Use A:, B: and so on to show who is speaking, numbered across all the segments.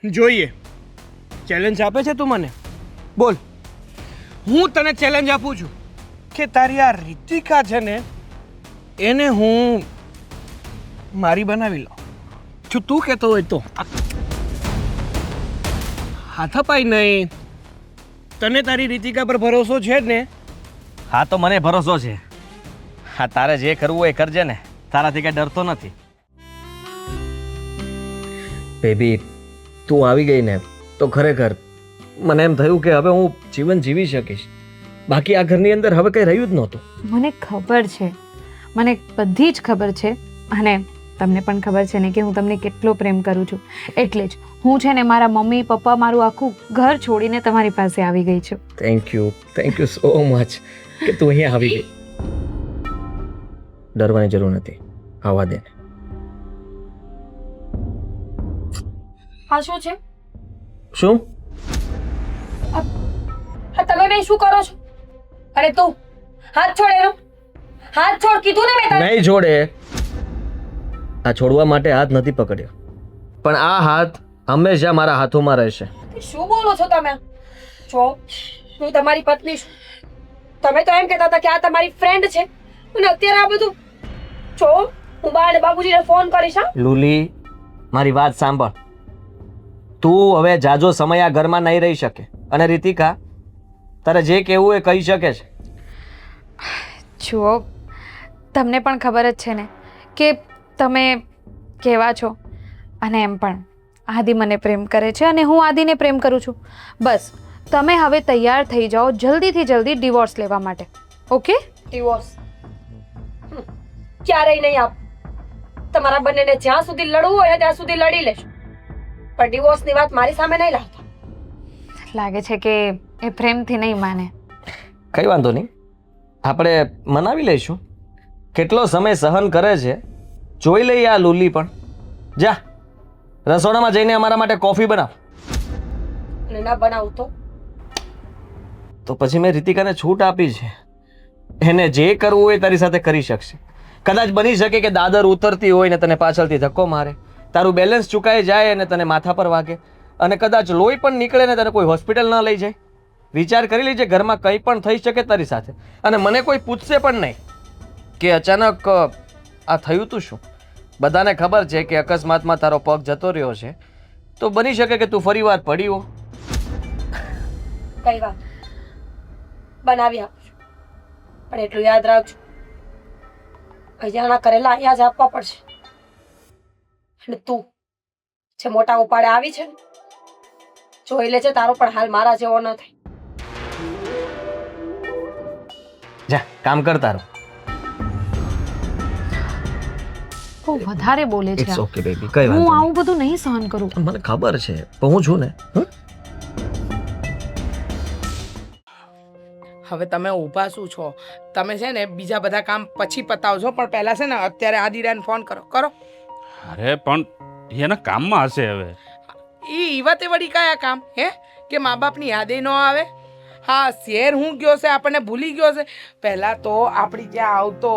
A: જોઈએ ચેલેન્જ આપે છે તું મને? બોલ, હું તને ચેલેન્જ આપું છું કે તારી આ રીતિકા છે ને એને હું મારી બનાવી લઉં. જો તું કહેતો હોય તો. હાથ અપાય નહીં. તને તારી રીતિકા પર ભરોસો છે જ ને?
B: હા તો મને ભરોસો છે. હા તારે જે કરવું હોય એ કરજે ને, તારાથી કઈ ડરતો નથી. બેબી તું આવી ગઈ ને તો ખરેખર મને એમ થયું કે હવે હું જીવન જીવી શકીશ. બાકી આ ઘરની અંદર હવે કંઈ રહ્યું જ નહોતું.
C: મને ખબર છે, મને બધી જ ખબર છે, અને તમને પણ ખબર છે ને કે હું તમને કેટલો પ્રેમ કરું છું. એટલે જ હું છે ને મારા મમ્મી પપ્પા મારું આખું ઘર છોડીને તમારી પાસે આવી ગઈ છું.
B: થેન્ક યુ સો મચ કે તું અહીંયા આવી ગઈ. ડરવાની જરૂર નથી, આવવા દે.
D: હા શું છે?
B: શું?
D: હા તમે બે શું કરો છો? અરે તું હાથ છોડ એનો. હાથ છોડ કીધું ને મેં તને.
B: નહીં છોડે. આ છોડવા માટે હાથ નથી પકડ્યો, પણ આ હાથ હંમેશા મારા હાથોમાં રહેશે.
D: શું બોલો છો તમે? જો હું તમારી પત્ની છું. તમે તો એમ કહેતા હતા કે આ તમારી ફ્રેન્ડ છે, અને અત્યારે આ બધું. જો હું બા અને બાબુજીને ફોન કરીશ. હા
B: લુલી મારી વાત સાંભળ. તું હવે જાજો સમય આ ઘરમાં નહીં રહી શકે, અને રીતિકા તારે જે કહેવું એ કહી શકે છે.
C: જુઓ, તમને પણ ખબર જ છે ને કે તમે કેવા છો, અને એમ પણ આદિ મને પ્રેમ કરે છે અને હું આદિને પ્રેમ કરું છું. બસ તમે હવે તૈયાર થઈ જાઓ જલ્દીથી જલ્દી ડિવોર્સ લેવા માટે. ઓકે?
D: ડિવોર્સ ક્યારેય નહીં આપ. તમારા બંનેને જ્યાં સુધી લડવું હોય ત્યાં સુધી લડી લેશો, પણ ડિવોર્સની વાત મારી સામે નહીં લાવતા.
C: લાગે છે કે એ પ્રેમથી નહીં માને.
B: કઈ વાંધો નહીં, આપણે મનાવી લઈશું. કેટલો સમય સહન કરે છે જોઈ લઈએ. આ લુલી પણ જા રસોડામાં જઈને અમારા માટે કોફી બનાવ.
D: અને ના બનાવું
B: તો પછી મેં રીતિકાને છૂટ આપી છે. એને જે કરવું હોય તારી સાથે કરી શકશે. કદાચ બની શકે કે દાદર ઉતરતી હોય ને તને પાછળથી ધક્કો મારે, તારું બેલેન્સ ચૂકાઈ જાય અને તને માથા પર વાગે, અને કદાચ લોહી પણ નીકળે ને તને કોઈ હોસ્પિટલ ન લઈ જાય. વિચાર કરી લેજે, ઘરમાં કંઈ પણ થઈ શકે તારી સાથે, અને મને કોઈ પૂછશે પણ નહીં કે અચાનક આ થયું તું શું. બધાને ખબર છે કે અકસ્માતમાં તારો પગ જતો રહ્યો છે, તો બની શકે કે તું ફરી વાર પડી હો.
D: કઈ વાત બનાવી આપું છું, પણ એટલું યાદ રાખજો, અહીંયાના કરેલા અહીંયા જ આપવા પડશે. અને તું જે મોટા ઉપાડે આવી છે ને, જોઈ લેજે તારો પણ હાલ મારા જેવો ન થાય.
B: જા કામ કર તારું.
C: બહુ વધારે બોલે છે.
B: ઇટ્સ ઓકે બેબી, કઈ વાંધો
C: હું
B: નહીં.
C: આવું બધું નહીં સહન કરું.
B: મને ખબર છે, પણ હું છું ને.
E: હવે તમે ઊભા શું છો? તમે છે ને બીજા બધા કામ પછી પતાવજો, પણ પહેલા છે ને અત્યારે આદિરાને ફોન કરો.
F: અરે પણ એના કામમાં હશે હવે.
E: એ વાતે વળી કયા કામ હે કે મા બાપની યાદે ન આવે? હા શેર હું ગયો છે, આપણને ભૂલી ગયો છે. પહેલાં તો આપણી ત્યાં આવતો,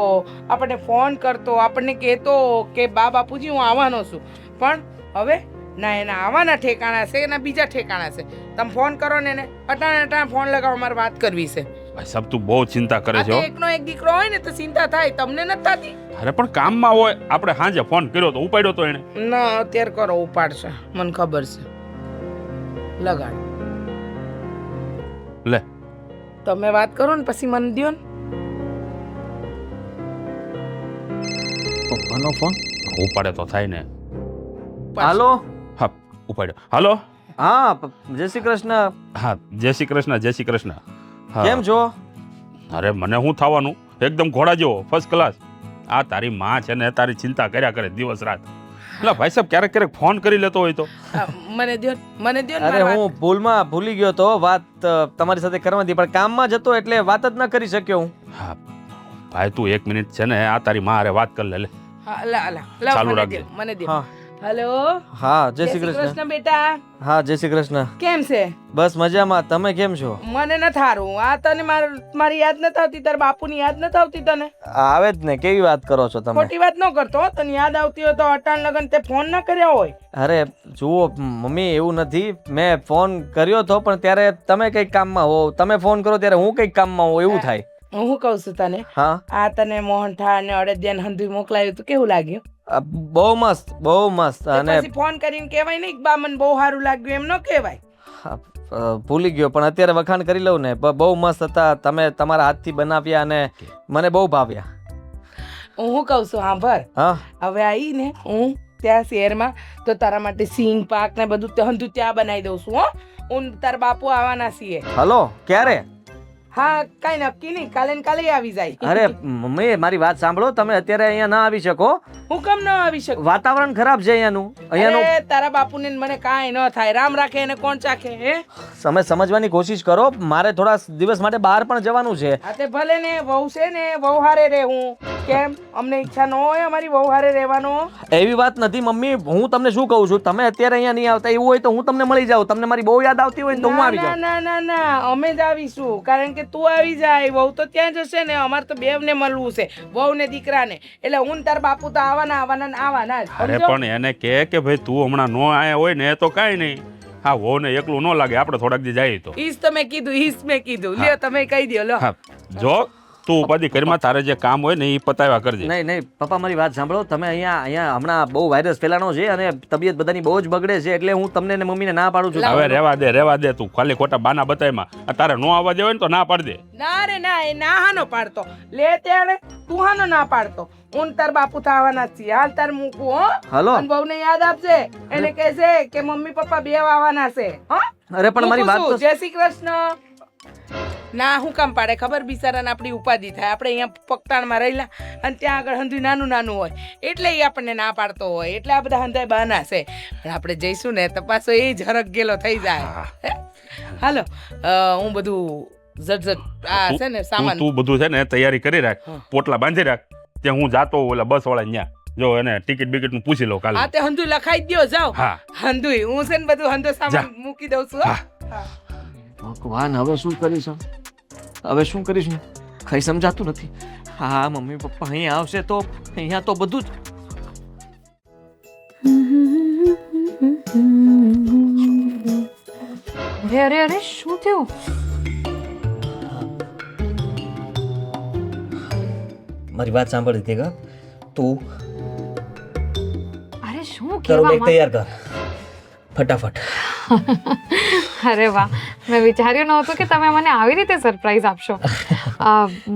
E: આપણને ફોન કરતો, આપણને કહેતો કે બા બાપુજી હું આવવાનો છું, પણ હવે ના એના આવવાના ઠેકાણા છે એના બીજા ઠેકાણા છે. તમે ફોન કરો ને એને અટાણે ફોન લગાવો, અમારે વાત કરવી છે.
F: ભાઈ સાહેબ તું બહુ ચિંતા કરે
E: આ
F: છે
E: તો
F: હો.
E: એકનો એક દીકરો હોય ને તો ચિંતા થાય, તમને નથી થતી?
F: અરે પણ કામમાં હોય. આપણે સાંજે ફોન કર્યો તો ઉપાડ્યો તો એને.
E: ના અત્યારે કરો, ઉપાડશે, મને ખબર છે. લગાડ
F: લે
E: તમે વાત કરો ને પછી મને દ્યો ને.
B: પપ્પાનો ફોન.
F: ઉપાડે તો થાય ને.
B: હાલો.
F: હા ઉપાડ્યો. હાલો.
B: હા જય શ્રી કૃષ્ણ.
F: હા જય શ્રી કૃષ્ણ. જય શ્રી કૃષ્ણ. હા.
B: કેમ છો?
F: અરે મને શું થવાનું, એકદમ ઘોડા જેવો ફર્સ્ટ ક્લાસ. આ તારી માં છે ને તારી ચિંતા કર્યા કરે દિવસ રાત. એટલે ભાઈ સાહેબ ક્યારેક ફોન કરી લેતો હોય તો.
E: મને દ્યો ને
B: અરે
E: મારી વાત.
B: હું ભૂલમાં ભૂલી ગયો તો વાત તમારી સાથે કરવાની, પણ કામમાં જતો એટલે વાત જ ન કરી શક્યો હું.
F: હા ભાઈ તું 1 મિનિટ છે ને આ તારી માં હારે વાત કરી લે.
E: હા, લા,
F: ચાલુ
E: મને
F: રાખજે.
E: દ્યો, મને દ્યો.
B: હા
E: હેલો
B: હા જય શ્રી કૃષ્ણ.
E: કૃષ્ણ બેટા
B: હા જય શ્રી કૃષ્ણ.
E: કેમ છે
B: બસ મજામાં. તમે કેમ છો?
E: મને ન થારું આ તને મારી યાદ નથી આવતી તારા બાપુની યાદ નથી આવતી તને
B: આવે જ ને, કેવી વાત કરો છો તમે?
E: ખોટી વાત ન કરતો હો. તને યાદ આવતી હોય તો અટાણ લગન તે ફોન ન કર્યો હોય.
B: અરે જુઓ મમ્મી, એવું નથી. મેં ફોન કર્યો હતો પણ ત્યારે તમે કંઈક કામમાં હો, તમે ફોન કરો ત્યારે હું કંઈક કામમાં હોઉં, એવું થાય.
E: હું શું કહું છું તને
B: હા
E: આ તને મોહનથાળ અને અડદિયા હંધુય મોકલાયું તો કેવું લાગ્યું
B: બહુ મસ્ત, બહુ મસ્ત.
E: તે
B: અને
E: પછી ફોન કરીને કહેવાય નહીં કે બા મને બહુ સારું લાગ્યું એમ ન કહેવાય.
B: ભૂલી ગયો પણ અત્યારે વખાણ કરી લઉં ને. બહુ મસ્ત હતા. તમે તમારા હાથથી બનાવ્યા અને મને બહુ ભાવ્યા.
E: હું શું કહું છું સાંભળ
B: હા
E: હવે આવી ને હું ત્યાં શહેરમાં તો તારા માટે સિંગ પાક ને બધું હંધું ત્યાં બનાવી દઉં છું હો. હું તારા બાપુ આવવાના છીએ.
B: હલો, ક્યારે?
E: હા કઈ નક્કી નહીં, કાલે ને કાલે આવી જાય.
B: અરે મમ્મી, મારી વાત સાંભળો. તમે અત્યારે અહીંયા ના આવી શકો.
E: હું કેમ ન આવી શકું?
B: વાતાવરણ ખરાબ છે અહીંયાનું.
E: અરે તારા બાપુને ને મને કાંઈ ન થાય. રામ રાખે એને કોણ ચાખે હે?
B: તમે સમજવાની કોશિશ કરો. મારે થોડા દિવસ માટે બહાર પણ જવાનું છે.
E: આ તે ભલે ને વહુ છે ને વહુ હારે રે. હું કેમ અમને ઈચ્છા ન હોય અમારી વહુ હારે રહેવાનો?
B: એવી વાત નથી મમ્મી. હું તમને શું કહું છું, તમે અત્યારે અહીંયા નહીં આવતા. એવું હોય તો હું તમને મળી જાઉં. તમને મારી બહુ યાદ આવતી હોય ને તો હું આવી
E: ના
B: જાઉં.
E: ના ના ના અમે જ આવીશું. કારણ કે તું આવી જાય, વહુ તો ત્યાં જશે ને. અમારે તો બેવને મળવું છે, વહુ ને દીકરાને. એટલે હું ને તાર બાપુ તો આવવાના જ.
F: અરે પણ એને કે ભાઈ તું હમણાં નો આયા હોય ને તો કાંઈ નહીં. હા વહુ ને એકલું ન લાગે, આપણે થોડાક દી જાય તો.
E: ઈજ તો મેં કીધું, ઈજ મેં કીધું. લ્યો તમે કહી દો. લો
F: હા જો તું ઉપાધિ કરીમાં તારે જે કામ હોય ને એ પતાવ્યા કરજે.
B: નહીં નહીં પપ્પા, મારી વાત સાંભળો. તમે અહીંયા હમણાં બહુ વાયરસ ફેલાનો છે અને તબિયત બધાની બહુ જ બગડે છે. એટલે હું તમને ને મમ્મીને ના પાડું છું.
F: હવે રહેવા દે તું ખાલી ખોટા બાના બતાયમાં. તારે નો આવવા દેવાય ને તો ના પાડ દે.
E: ના રે ના, એ ના હાનો પાડતો. લે ત્યારે તું હાનો ના પાડતો. હું તાર બાપુ થવાના જ છીએ. હાલ તાર મૂકું હો.
B: હલો.
E: અને બહુને યાદ આપજે. એને કહેશે કે મમ્મી પપ્પા બે આવવાના છે. હો
B: અરે પણ મારી વાત
E: મૂકું
B: તો
E: છું. જય શ્રી કૃષ્ણ. ના હું કામ પાડે ખબર? બિચારાને આપણી ઉપાધિ થાય. આપણે અહીંયા પગતાણમાં રહેલા અને ત્યાં આગળ હંધુય નાનું નાનું હોય એટલે એ આપણને ના પાડતો હોય. એટલે આ બધા હંધાય બહાના છે. પણ આપણે જઈશું ને તો પાછો એ જ હરખ ગેલો થઈ જાય. હાલો હું બધું ઝટ આ છે ને સામાન
F: તું બધું છે ને તૈયારી કરી રાખ, પોટલા બાંધી રાખ. ત્યાં હું જાતો ઓલા બસ વાળા ત્યાં જો એને ટિકિટ બિકિટ નું પૂછી લઉં કાલે.
E: આ તે હંધુય લખાઈ દ્યો. જાઓ
F: હા
E: હંધુય હું છે ને બધું હંધો સામાન મૂકી દઉં છું. હો. હા.
B: ભગવાન, હવે શું કરીશું? હવે શું કરીશું? કઈ સમજાતું નથી. હા મમ્મી પપ્પા અહીંયા આવશે તો અહીંયા તો બધું જ.
C: અરે શું થયું?
B: મારી વાત સાંભળી હતી કે તું
C: અરે શું
B: તારો બેગ
C: કહેવા
B: તૈયાર કર ફટાફટ.
C: અરે વાહ, મેં વિચાર્યું નહોતું કે તમે મને આવી રીતે સરપ્રાઈઝ આપશો.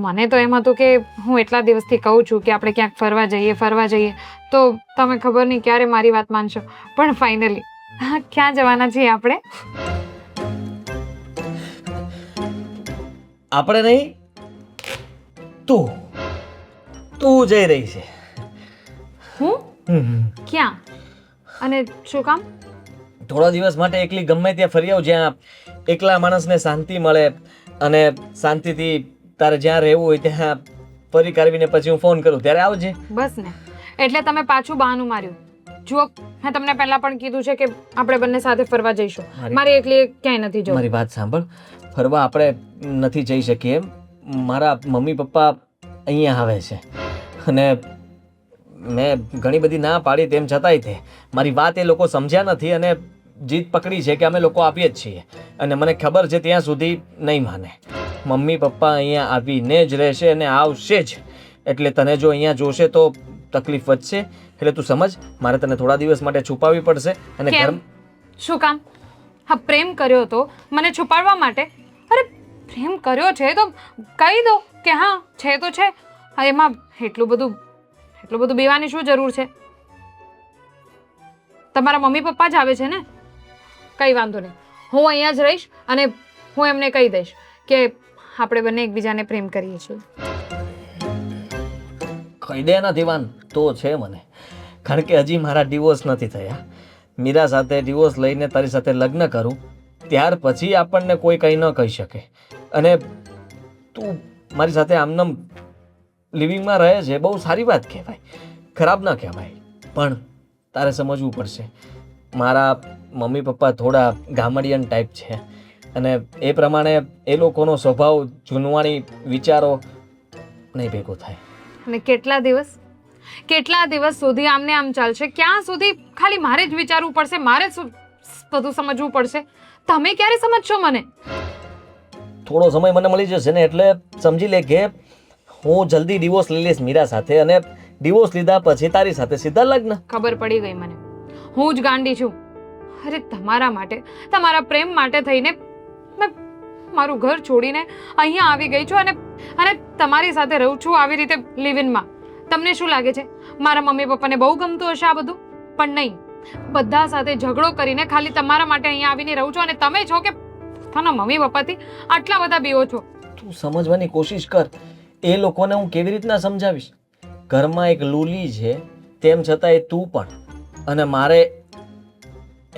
C: મને તો એમ હતું કે હું એટલા દિવસથી કહું છું કે આપણે ક્યાંક ફરવા જઈએ તો તમે ખબર નહીં ક્યારે મારી વાત માનશો. પણ ફાઇનલી ક્યાં જવાના છીએ આપણે?
B: આપણે નહીં, તું જઈ રહી છે.
C: હું? ક્યાં અને શું કામ?
B: થોડા દિવસ માટે એકલી ગમે ત્યાં ફરી આવ, જ્યાં એકલા માણસને શાંતિ મળે અને શાંતિથી તારે જ્યાં રહેવું હોય ત્યાં ફરી કાઢવીને પછી હું ફોન કરું ત્યારે આવજે.
C: બસ ને, એટલે તમે પાછું બહાનું માર્યું. જુઓ, મેં તમને પહેલા પણ કીધું છે કે આપણે બંને સાથે ફરવા જઈશું. મારે એકલી ક્યાંય નથી જવું.
B: મારી વાત સાંભળ. ફરવા આપણે નથી જઈ શકીએ. મારા મમ્મી પપ્પા અહીંયા આવે છે અને મેં ઘણી બધી ના પાડી તેમ છતાંય તે મારી વાત એ લોકો સમજ્યા નથી અને જીદ પકડી છે કે અમે લોકો આવીએ જ છીએ. અને મને ખબર છે ત્યાં સુધી નહીં માને. મમ્મી પપ્પા અહીંયા આવીને જ રહેશે અને આવશે જ. એટલે તને જો અહીંયા જોશે તો તકલીફ વધશે. એટલે તું સમજ, મારે તને થોડા દિવસ માટે છુપાવવી પડશે. અને
C: કેમ? શું કામ? હા, પ્રેમ કર્યો હતો મને છુપાડવા માટે? અરે પ્રેમ કર્યો છે તો કહી દો કે હા છે તો છે. હા, એમાં એટલું બધું બીવાની શું જરૂર છે? તમારા મમ્મી પપ્પા જ આવે છે ને? કંઈ વાંધો નહીં, હું અહીંયા જ રહીશ અને હું એમને કહી દઈશ કે આપણે બંને એકબીજાને પ્રેમ કરીએ છીએ.
B: કહી દે ના દીવાન તો છે મને. કારણ કે હજી મારા ડિવોર્સ નથી થયા. મીરા સાથે ડિવોર્સ લઈને તારી સાથે લગ્ન કરું ત્યાર પછી આપણને કોઈ કંઈ ન કહી શકે. અને તું મારી સાથે આમનામ લિવિંગમાં રહે છે, બહુ સારી વાત કહેવાય, ખરાબ ના કહેવાય. પણ તારે સમજવું પડશે. મારા મમ્મી પપ્પા થોડા ગામડિયન ટાઈપ છે અને એ પ્રમાણે એ લોકોનો સ્વભાવ જૂનવાણી વિચારો નહીં ભેગો થાય.
C: અને કેટલા દિવસ સુધી આમને આમ ચાલશે? ક્યાં સુધી ખાલી મારે જ વિચારવું પડશે, મારે જ બધું સમજવું પડશે? તમે ક્યારે સમજશો મને?
B: થોડો સમય મને મળી જશે ને એટલે સમજી લે કે હું જલ્દી ડિવોર્સ લઈ લઈશ મીરા સાથે અને ડિવોર્સ લીધા પછી તારી સાથે સીધા લગ્ન.
C: ખબર પડી ગઈ મને, હું જ ગાંડી છું. અરે તમારા માટે, તમારા પ્રેમ માટે થઈને મેં મારું ઘર છોડીને અહીંયા આવી ગઈ છું અને તમારી સાથે રહું છું આવી રીતે લિવ ઇનમાં. તમને શું લાગે છે મારા મમ્મી પપ્પાને બહુ ગમતું હશે આ બધું? પણ નહીં, બધા સાથે ઝઘડો કરીને ખાલી તમારા માટે અહીંયા આવીને રહું છું અને તમે છો કે પોતાના મમ્મી પપ્પાથી આટલા બધા બીવો છો.
B: તું સમજવાની કોશિશ કર. એ લોકોને હું કેવી રીતના સમજાવીશ? ઘરમાં એક લૂલી છે તેમ છતાંય તું પણ, અને મારે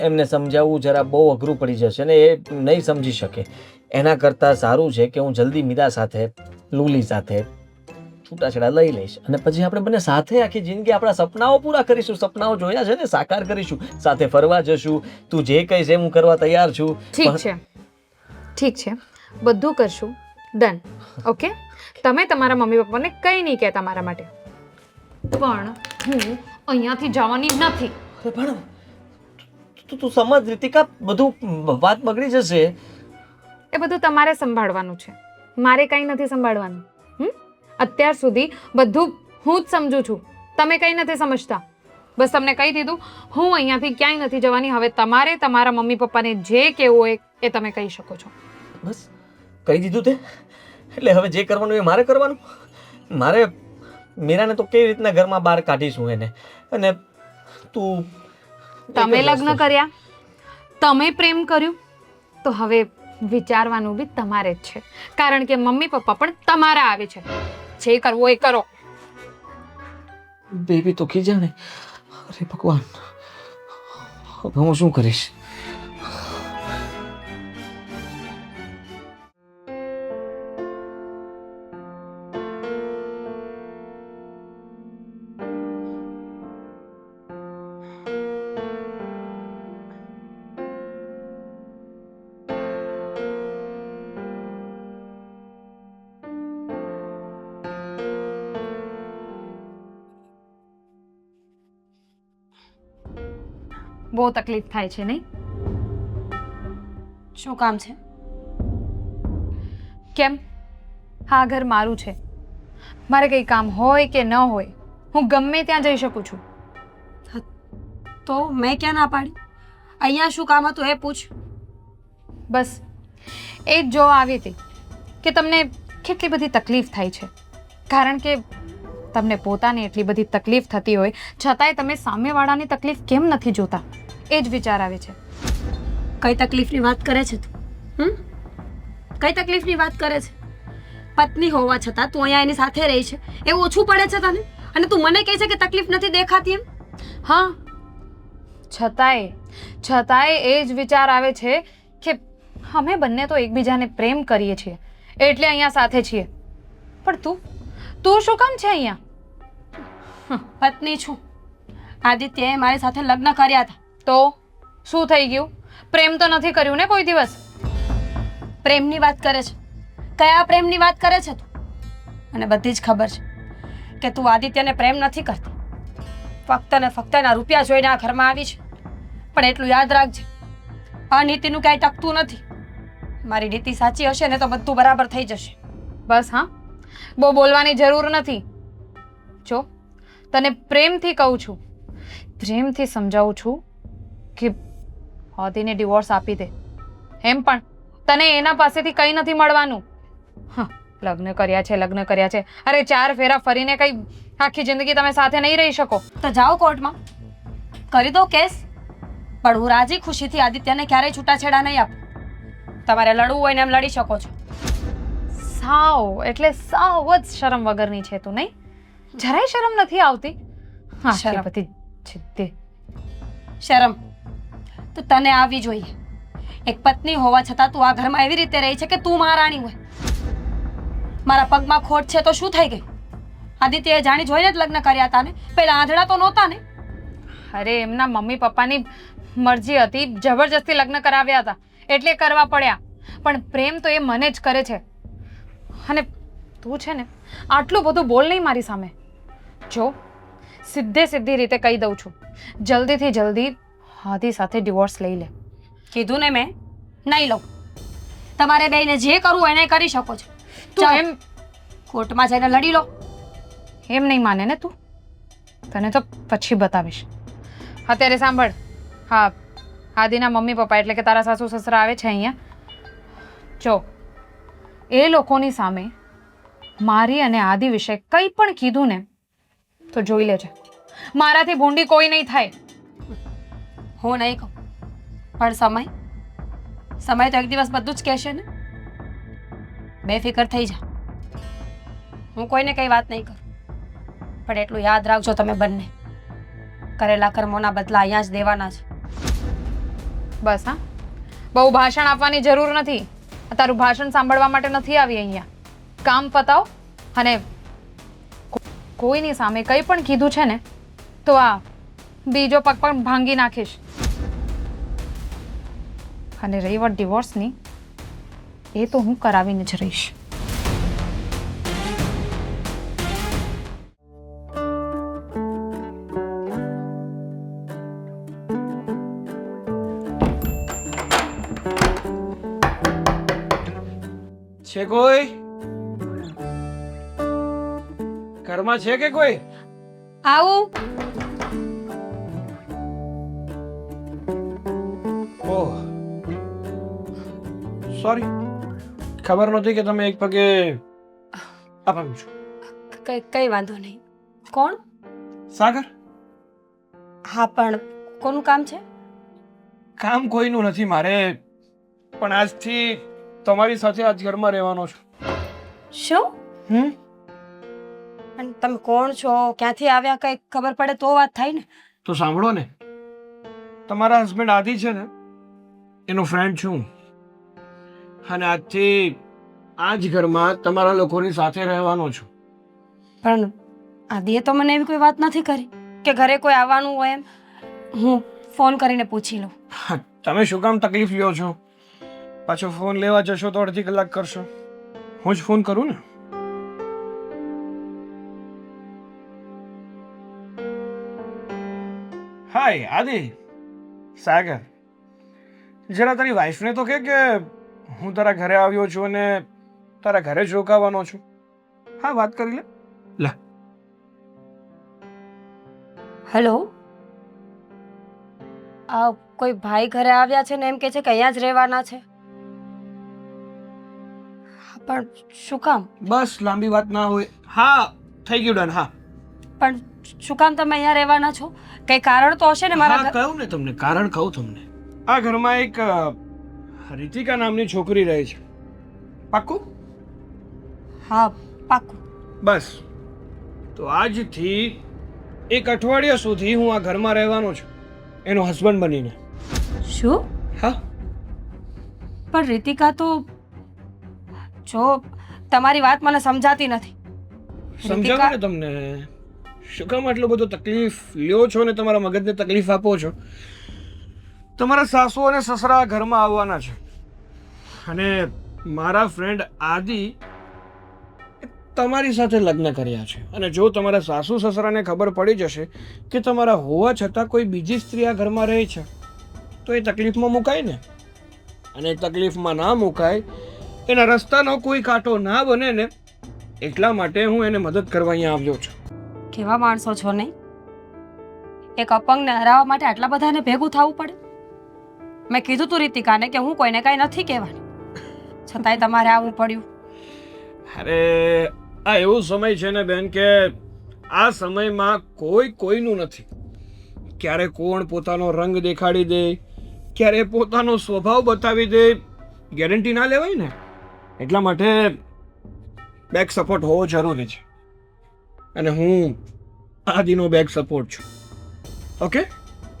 B: એમને સમજાવવું જરા બહુ અઘરું પડી જશે ને એ નહીં સમજી શકે. એના કરતાં સારું છે કે હું જલ્દી મીરા સાથે, લૂલી સાથે છૂટાછેડા લઈ લઈશ અને પછી આપણે બંને સાથે આખી જિંદગી આપણા સપનાઓ પૂરા કરીશું. સપનાઓ જોયા છે ને, સાકાર કરીશું, સાથે ફરવા જશું. તું જે કહીશ એ હું કરવા તૈયાર છું.
C: ઠીક છે, બધું કરશું, ડન. ઓકે, તમે તમારા મમ્મી પપ્પાને કંઈ નહીં કહેતા મારા માટે, પણ હું અહીંયાથી જવાની નથી.
B: અરે પણ તું સમજ રીતિકા, બધું વાત બગડી જશે.
C: એ બધું તમારે સંભાળવાનું છે, મારે કંઈ નથી સંભાળવાનું. અત્યાર સુધી બધું હું જ સમજું છું, તમે કંઈ નથી સમજતા. બસ તમને કહી દીધું, હું અહીંયાથી ક્યાંય નથી જવાની. હવે તમારે તમારા મમ્મી પપ્પાને જે કહેવું હોય એ તમે કહી શકો છો.
B: બસ કહી દીધું તે? એટલે હવે જે કરવાનું એ મારે કરવાનું? મારે મીરાને તો કેવી રીતના ઘરમાં બહાર કાઢીશું એને? અને તું
C: તમે લગ્ન કર્યા, તમે પ્રેમ કર્યું, તો હવે વિચારવાનું બી તમારે જ છે, કારણ કે મમ્મી પપ્પા પણ તમારા આવે છે. જે કરવું એ કરો.
B: બેબી તો ખીજાણે. અરે ભગવાન, હવે હું શું કરીશ?
C: બહુ તકલીફ થાય છે નહીં?
D: શું કામ છે?
C: કેમ? હા, ઘર મારું છે. મારે કંઈ કામ હોય કે ન હોય, હું ગમે ત્યાં જઈ શકું છું.
D: તો મેં ક્યાં ના પાડી? અહીંયા શું કામ હતું એ પૂછ.
C: બસ એ જ જોવા આવી હતી કે તમને કેટલી બધી તકલીફ થાય છે, કારણ કે તમને પોતાની એટલી બધી તકલીફ થતી હોય છતાંય તમે સામેવાળાની તકલીફ કેમ નથી જોતા, એ જ વિચાર આવે છે.
D: કઈ તકલીફની વાત કરે છે તું? કઈ તકલીફની વાત કરે છે? પત્ની હોવા છતાં તું અહીંયા એની સાથે રહી છે એવું ઓછું પડે છે તને? અને તું મને કહે છે કે તકલીફ નથી દેખાતી એમ?
C: હા, છતાંય એ જ વિચાર આવે છે કે અમે બંને તો એકબીજાને પ્રેમ કરીએ છીએ એટલે અહીંયા સાથે છીએ. પણ તું શું કામ છે અહીંયા?
D: પત્ની છું. આદિત્યએ મારી સાથે લગ્ન કર્યા હતા.
C: તો શું થઈ ગયું? પ્રેમ તો નથી કર્યું ને કોઈ દિવસ?
D: પ્રેમની વાત કરે છે? કયા પ્રેમની વાત કરે છે તું? મને બધી જ ખબર છે કે તું આદિત્યને પ્રેમ નથી કરતી, ફક્ત ને ફક્ત એના રૂપિયા જોઈને આ ઘરમાં આવી છે. પણ એટલું યાદ રાખજે, આ નીતિનું કાંઈ ટકતું નથી. મારી નીતિ સાચી હશે ને તો બધું બરાબર થઈ જશે.
C: બસ હા, બહુ બોલવાની જરૂર નથી. જો તને પ્રેમથી કહું છું, પ્રેમથી સમજાવું છું કે આદિને ડિવોર્સ આપી દે. એમ પણ તને એના પાસેથી કંઈ નથી મળવાનું. લગ્ન કર્યા છે. અરે 4 ફેરા ફરીને કઈ આખી જિંદગી તમે સાથે નહીં રહી શકો.
D: તો જાઓ કોર્ટમાં, કરી દો કેસ. પણ હું રાજી ખુશીથી આદિત્યને ક્યારેય છૂટાછેડા નહીં આપું. તમારે લડવું હોય ને એમ લડી શકો છો.
C: સાવ જ શરમ વગરની છે તું, નહીં? જરાય શરમ નથી આવતી? હા,
D: શરમ.
C: બધી જિદ્દી.
D: શરમ તો તને આવી જોઈએ. એક પત્ની હોવા છતાં તું આ ઘરમાં એવી રીતે રહી છે કે તું મહારાણી હોય. મારા પગમાં ખોટ છે તો શું થઈ ગઈ? આદિત્યએ જાણી જોઈને જ લગ્ન કર્યા હતા ને? પેલા આંધળા તો નહોતા ને?
C: અરે એમના મમ્મી પપ્પાની મરજી હતી, જબરજસ્તી લગ્ન કરાવ્યા હતા એટલે કરવા પડ્યા. પણ પ્રેમ તો એ મને જ કરે છે. અને તું છે ને આટલું બધું બોલ નહીં મારી સામે. જો સીધી રીતે કહી દઉં છું, જલ્દીથી જલ્દી આદિ સાથે ડિવોર્સ લઈ લે.
D: કીધું ને મેં, નહીં લઉં. તમારે બેયને જે કરવું હોય એને કરી શકો છો.
C: તું
D: જાઓ,
C: એમ
D: કોર્ટમાં જઈને લડી લો.
C: એમ નહીં માને ને તું? તને તો પછી બતાવીશ. અત્યારે સાંભળ. હા, આદિના મમ્મી પપ્પા એટલે કે તારા સાસુ સસરા આવે છે અહીંયા. જો એ લોકોની સામે મારી અને આદિ વિશે કંઈ પણ કીધું ને તો જોઈ લેજે, મારાથી ભૂંડી કોઈ નહીં થાય.
D: હું નહીં કહું, પણ સમય તો એક દિવસ બધું જ કહેશે ને. બેફિકર થઈ જા. હું કોઈને કંઈ વાત નહીં કરું, પણ એટલું યાદ રાખજો, તમે બંને કરેલા કર્મોના બદલા અહીંયા જ દેવાના છે.
C: બસ હા, બહુ ભાષણ આપવાની જરૂર નથી. તારું ભાષણ સાંભળવા માટે નથી આવી અહીંયા. કામ પતાવ અને કોઈની સામે કંઈ પણ કીધું છે ને તો આ બીજો પગ પણ ભાંગી નાખીશ. અને રહી વાત ડિવોર્સની, એ તો હું કરાવીને જ રહીશ.
A: છે કોઈ ઘરમાં? છે કે કોઈ?
D: આવું
A: ઓહ સોરી, ખબર નહોતી કે તમે એક પગે અપંગ છો.
D: કઈ વાંધો નહીં. કોણ?
A: સાગર.
D: હા, પણ કોનું કામ છે?
A: કામ કોઈનું નથી મારે, પણ આજથી તમારી સાથે આજ ઘરમાં રહેવાનો છું.
D: શું? પણ તમે કોણ છો, ક્યાંથી આવ્યા, કઈ ખબર પડે તો વાત થાય ને.
A: તો સાંભળો ને, તમારા હસબન્ડ આદિ છે ને એનો ફ્રેન્ડ છું, અને આજથી આ જ ઘરમાં તમારા લોકોની સાથે રહેવાનો છું.
D: પણ આદિએ તો મને એવી કોઈ વાત નથી કરી કે ઘરે કોઈ આવવાનું હોય એમ. હું ફોન કરીને પૂછી લઉં.
A: હા, તમે શું કામ તકલીફ લ્યો છો? પાછો ફોન લેવા જશો તો અડધી કલાક કરશો. હું જ ફોન કરું ને. હાય આદિ. સાગર, જરા તારી વાઈફને તો કે હું તારા ઘરે આવ્યો છું અને તારા ઘરે જ રોકાવાનો છું. હા, વાત કરી લે. લે.
D: હેલો, કોઈ ભાઈ ઘરે આવ્યા છે ને એમ કે છે કે અહીંયા જ રહેવાના છે. પણ શું કામ?
A: બસ લાંબી વાત ના હોય. હા, થઈ ગયું ડન. હા,
D: પણ શું કામ તમે અહીંયા રહેવાના છો? કઈ કારણ તો હશે ને મારા
A: હા, કહું ને તમને કારણ કહું તમને. આ ઘરમાં એક રીતિકા નામની છોકરી રહે છે. પાક્કું?
D: હા, પાક્કું.
A: બસ તો આજથી એક અઠવાડિયા સુધી હું આ ઘરમાં રહેવાનો છું એનો હસબન્ડ બનીને.
D: શું?
A: હા,
D: પણ રીતિકા તો, જો તમારી વાત મને સમજાતી નથી.
A: સમજાવું ને તમને. શું કામ આટલો બધો તકલીફ લ્યો છો ને તમારા મગજને તકલીફ આપો છો? તમારા સાસુ અને સસરા ઘરમાં આવવાના છે, અને મારા ફ્રેન્ડ આદિ તમારી સાથે લગ્ન કર્યા છે. અને જો તમારા સાસુ સસરાને ખબર પડી જશે કે તમારા હોવા છતાં કોઈ બીજી સ્ત્રી આ ઘરમાં રહે છે તો એ તકલીફમાં મુકાય ને. અને તકલીફમાં ના મુકાય, એના રસ્તાનો કોઈ કાંટો ના બને ને, એટલા માટે હું એને મદદ કરવા અહીંયા આવ્યો છું.
D: કેવા માણસો છો નહીં? એક અપંગને હરાવવા માટે આટલા બધાને ભેગું થવું પડે? મેં કીધું તું રીતિકાને કે હું કોઈને કાંઈ નથી કહેવાની, છતાંય તમારે આવવું પડ્યું.
A: અરે આ એવો સમય છે ને બેન કે આ સમયમાં કોઈ કોઈનું નથી. ક્યારે કોણ પોતાનો રંગ દેખાડી દે, ક્યારે પોતાનો સ્વભાવ બતાવી દે, ગેરંટી ના લેવાય ને. એટલા માટે બેક સપોર્ટ હોવો જરૂરી છે, અને હું આદિનો બેક સપોર્ટ છું. Okay,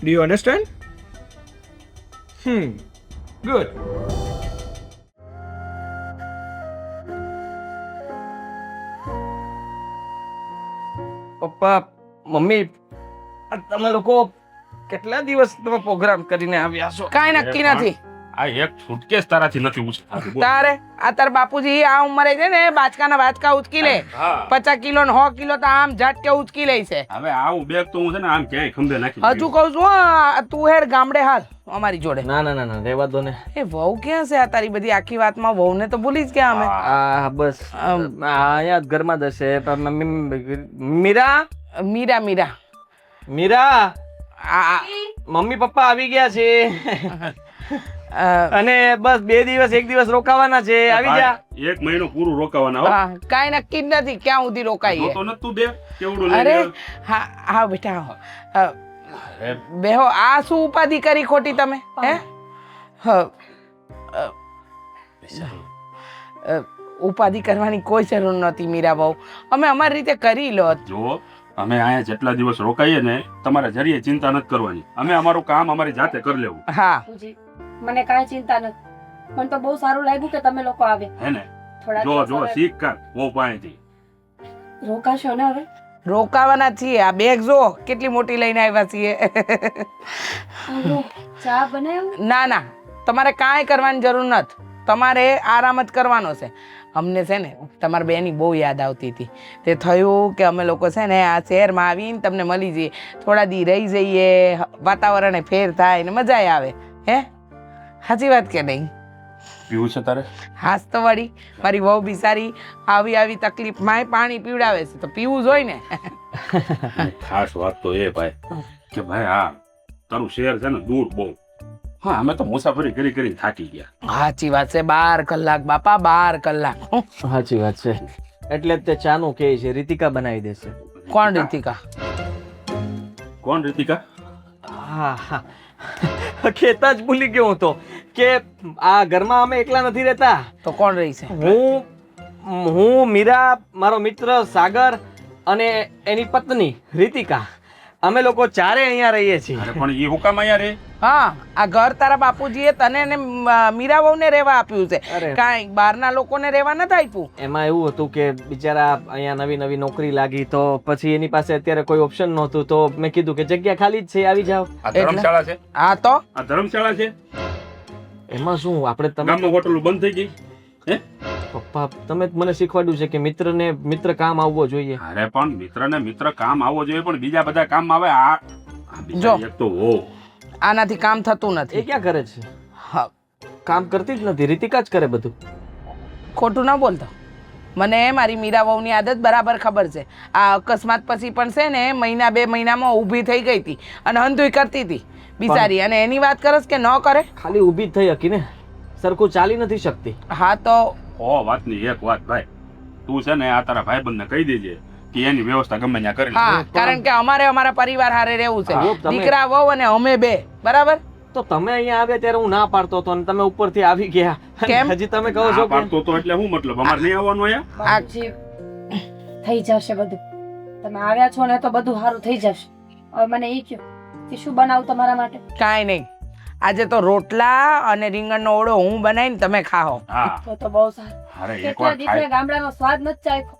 A: do you understand? Good.
B: પપ્પા, મમ્મી, આ તમે લોકો કેટલા દિવસનો પ્રોગ્રામ કરીને આવ્યા છો?
E: કાંઈ નક્કી નથી.
F: આ એક સુટકેસ તારાથી નથી ઉછળાતું, બોલ.
E: તારે આ તાર બાપુજી આ ઉંમરે છે ને બાચકાના બાચકા ઉચકી લે.
F: હા.
E: 50 કિલો ને 100 કિલો તો આમ ઝટકે ઉચકી લે છે.
F: હવે આવું બેગ તો હું છે ને આમ ક્યાંય ખંભે નાખી
E: હજુ કહું છું હા, તું હેડ ગામડે હાલ અમારી જોડે.
B: ના ના ના ના રહેવા દો ને.
E: એ વહુ ક્યાં છે આ તારી બધી આખી વાતમાં? વહુને તો ભૂલી જ ગયા અમે.
B: આ બસ અહીંયા જ ઘરમાં જ હશે. મીરા
E: મીરા મીરા
B: મીરા
E: આ
B: મમ્મી પપ્પા આવી ગયા છે
E: આ,
B: અને બસ 2 દિવસ 1 દિવસ રોકાવાના છે. આવી જા.
F: એક મહિનો પૂરું રોકાવાના હો.
E: હા, કાંઈ નક્કી જ નથી ક્યાં સુધી રોકાઈએ.
F: જોતો નથી તું બે કેવડું
E: અરે
F: લઈને
E: હા હા બેટા આવો.
F: અરે,
E: બેહો. આ શું ઉપાધિ કરી ખોટી તમે હે? ઉપાધિ કરવાની કોઈ જરૂર નહોતી મીરા બહુ. અમે અમારી રીતે કરી લો.
F: જો અમે અહીંયા જેટલા દિવસ રોકાઈએ ને તમારે જરીએ ચિંતા નથી કરવાની. અમે અમારું કામ અમારી જાતે કરી લેવું,
E: હા
D: બાપુજી, મને કાંઈ ચિંતા નથી. મને તો બહુ સારું લાગ્યું કે તમે લોકો આવ્યા.
F: હે ને?
D: થોડા
F: જો
D: દિવસ
F: જો
D: હવે
F: શીખ કર બહુ પાણીથી.
D: રોકાશો ને હવે?
E: રોકાવાના છીએ. આ બેગ જો કેટલી મોટી લઈને આવ્યા છીએ.
D: આવો, ચા બનાવ્યું?
E: ના ના તમારે કાંઈ કરવાની જરૂર નથી. તમારે આરામ જ કરવાનો છે. અમને છે ને તમારા બેની બહુ યાદ આવતી હતી. તે થયું કે અમે લોકો છે ને આ શહેરમાં આવીને તમને મળી જઈએ, થોડા દી રહી જઈએ, વાતાવરણે ફેર થાય ને મજા આવે. હે સાચી વાત કે નહીં?
F: પીવું છે તારે?
E: હાસ તો વળી મારી વહુ બિચારી આવી આવી તકલીફમાંય પાણી પીવડાવે છે તો પીવું જોઈએ ને.
F: અને ખાસ વાત તો એ ભાઈ કે ભાઈ હા તારું શહેર છે ને દૂર બહુ. હા અમે તો મુસાફરી કરી કરી થાકી ગયા.
E: સાચી વાત છે. 12 કલાક બાપા, 12 કલાક.
B: સાચી વાત છે. એટલે જ તે ચાનું કહે છે રીતિકા બનાવી દેશે.
E: કોણ રીતિકા?
F: કોણ રીતિકા?
B: હા હા ખેતા જ ભૂલી ગયો હું તો કે આ ઘરમાં અમે એકલા નથી રહેતા.
E: તો કોણ રહી છે?
B: હું મીરા, મારો મિત્ર સાગર અને એની પત્ની રીતિકા, અમે લોકો ચારે અહીંયા રહીએ છીએ.
F: અરે પણ એ હુકામ અહીંયા રે?
E: હા, આ ઘર તારા બાપુજીએ તને ને મીરા વહુને રહેવા આપ્યું છે.
B: અરે.
E: કાંઈ બહારના લોકોને રહેવા નથી આપ્યું.
B: એમાં એવું હતું કે બિચારા અહીંયા નવી નવી નોકરી લાગી તો પછી એની પાસે અત્યારે કોઈ ઓપ્શન નહોતું તો મેં કીધું કે જગ્યા ખાલી જ છે, આવી જાઓ.
F: આ ધર્મશાળા છે?
E: હા તો
F: આ ધર્મશાળા છે?
B: એમાં શું આપણે તમે
F: ગામમાં હોટલો બંધ થઈ ગઈ? હે
B: પપ્પા તમે જ મને શીખવાડ્યું છે કે મિત્ર કામ આવવો જોઈએ.
F: અરે પણ મિત્રને મિત્ર કામ આવવો જોઈએ પણ બીજા બધા કામ આવે. આ
E: જો.
F: બિચારી એક તો હો
E: આનાથી કામ થતું
B: એ
E: નથી.
B: ક્યાં કરે છે?
E: હા,
B: કામ કરતી જ નથી, રીતિકા જ કરે બધું.
E: ખોટું ના બોલતો. મને મારી મીરા વહુની આદત બરાબર ખબર છે. આ અકસ્માત પછી પણ છે ને મહિના 2 મહિનામાં ઊભી થઈ ગઈ હતી અને હંધુય કરતી હતી બિચારી. અને એની વાત કરસ કે ન કરે?
B: ખાલી ઊભી જ થઈ હકી ને, સરખું ચાલી નથી શકતી.
E: હા તો
F: વાતની એક વાત ભાઈ, તું છે ને આ તારા ભાઈબંધને કહી દેજે કે એની વ્યવસ્થા ગમે ત્યાં કરી લે.
E: હા, કારણ કે અમારે અમારા પરિવાર હારે રહેવું છે.
B: હા, તમે-
E: દીકરા વહુ અને અમે 2 બરાબર.
B: તો તમે અહીંયા આવ્યા ત્યારે હું ના પાડતો હતો અને તમે ઉપરથી આવી ગયા.
E: કેમ?
B: હજી તમે કહો છો
F: ના
B: કે
F: પાડતો તો એટલે શું મતલબ? અમારે નહીં આવવાનું અહીંયા?
D: બાપુજી, થઈ જશે બધું. તમે આવ્યા છો ને તો બધું સારું થઈ જશે. હવે મને એ કહો કે શું બનાવું તમારા માટે?
E: કાંઈ નહીં. આજે તો રોટલા અને રીંગણનો ઓળો હું બનાવીને તમે ખાઓ.
F: હા
D: તો બહુ સારું.
F: અરે
D: કેટલા
F: એકવાર
D: દિવસે
F: ખાય
D: ગામડાનો સ્વાદ નથી ચાખ્યો.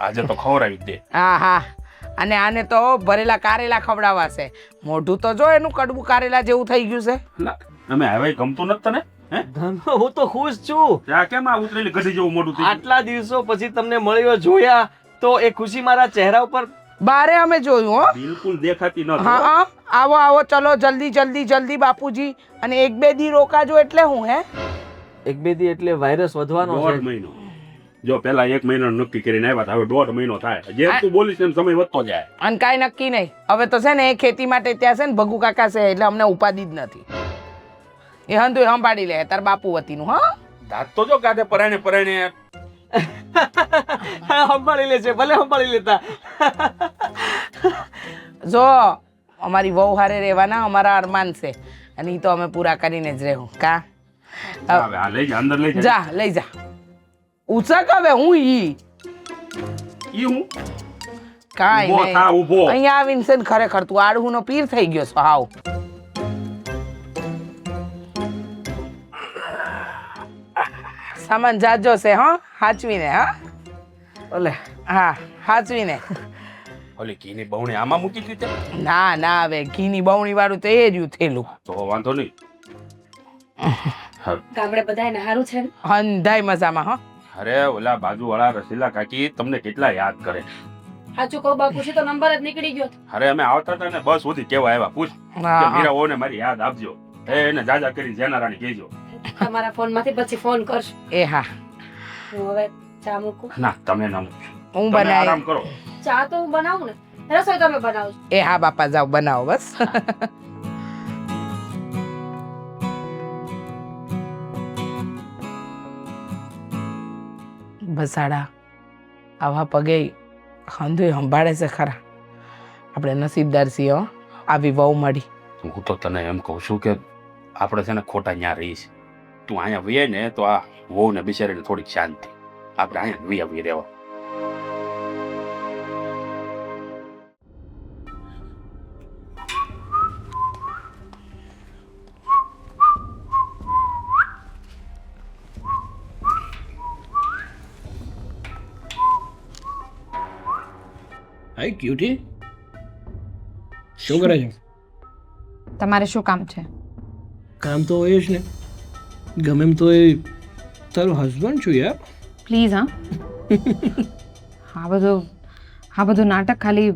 F: આજે તો ખવડાવી જ દે.
E: હા હા, અને આને તો ભરેલા કારેલા ખવડાવાશે. મોઢું તો જો એનું કડવું કારેલા જેવું થઈ ગયું છે.
F: લા, અમે હવે ગમતું નથી તને? હે
B: હું તો ખુશ છું.
F: ત્યાં કેમ આ ઉતરેલી ગધી જેવું મોઢું થઈ ગયું?
B: આટલા દિવસો પછી તમને મળ્યો, જોયા તો એ ખુશી મારા ચહેરા ઉપર.
E: બારે અમે જોયું હો.
F: બિલકુલ દેખાતી નથી.
E: હા હા, આવો આવો, ચલો જલ્દી જલ્દી જલ્દી બાપુજી. અને 1-2 દી રોકાજો એટલે હું હે
B: 1-2 દી એટલે વાયરસ વધવાનો
F: દોઢ
B: છે.
F: મહિનો. જો પેલા 1 મહિનો નક્કી કરીને આવ્યા હતા, હવે 1.5 મહિનો થાય. જેમ તું બોલીશ એમ સમય વધતો જાય.
E: અને કાંઈ નક્કી નહીં. હવે તો છે ને એ ખેતી માટે ત્યાં છે ને ભગુ કાકા છે એટલે અમને ઉપાધિ જ નથી. એ હંધુ સંભાળી લે તાર બાપુ વતીનું. હા,
F: દાંત તો જો કાઢે પરાણે પરાણે.
B: સંભાળી લે છે, ભલે સંભાળી લેતા.
E: જો અમારી વહુ હારે રહેવાના અમારા અરમાન છે અને ઈ તો અમે પૂરા કરીને જ રહેવું. કા
F: હવે આ લઈ જા, અંદર લઈ જા.
E: જા લઈ જા. ઉચક હવે હું ઈ
F: ઈ હું
E: કાંઈ
F: ઊભો
E: નહીં.
F: થા, ઊભો.
E: અહીંયા આવીને છે ને ખરેખર તું આડહુનો પીર થઈ ગયો છો. હાવ સામાન જાજો છે. હા, હાચવીને. હા
B: ઓલે
E: હા, હાચવીને.
F: ઓલી ઘીની બહુણી આમાં મૂકી દીધી
E: ના ના હવે ઘીની બવણી વાળું તો એ જ થયેલું.
F: તો વાંધો નહીં.
D: ગામડે બધાને સારું છે ને?
E: અંધાય મજામાં હો.
F: અરે ઓલા બાજુવાળા રસીલા કાકી તમને કેટલા યાદ કરે.
D: સાચું કહું બાપુ છે તો નંબર જ નીકળી ગયો.
F: અરે અમે આવતા હતા ને બસ સુધી કેવા આવ્યા પૂછ કે
E: હા,
F: મીરા ઓને મારી યાદ આપજો. એને જાજા કરી જેનારાણી કહેજો.
D: તમારા ફોન માંથી પછી ફોન કરશું.
E: એ હા
D: હું હવે ચા મૂકું.
F: ના તમે ના મૂકજો.
E: હું
F: તમે આરામ
E: બનાવી.
F: કરો.
D: ચા તો હું બનાવું ને, રસોઈ તમે બનાવજો.
E: એ હા બાપા જાઓ બનાવો બસ. બસાડા આવા પગે હંધુય સંભાળે છે ખરા. આપણે નસીબદાર છીએ હો, આવી વહુ મળી.
F: હું તો તને એમ કહું છું કે આપણે છે ને ખોટા ન્યા રહી છે. તું અહીંયા વીએ ને તો આ વહુ ને બિચારીને થોડીક શાંતિ. આપણે અહીંયા વી રહેવા.
A: હાય ક્યુટી, શું કરે છે?
C: તમારે શું કામ છે?
A: કામ તો હોય જ ને, ગમે એમ તો એ તારો હસબન્ડ છું યાર.
C: પ્લીઝ હા આ બધું નાટક ખાલી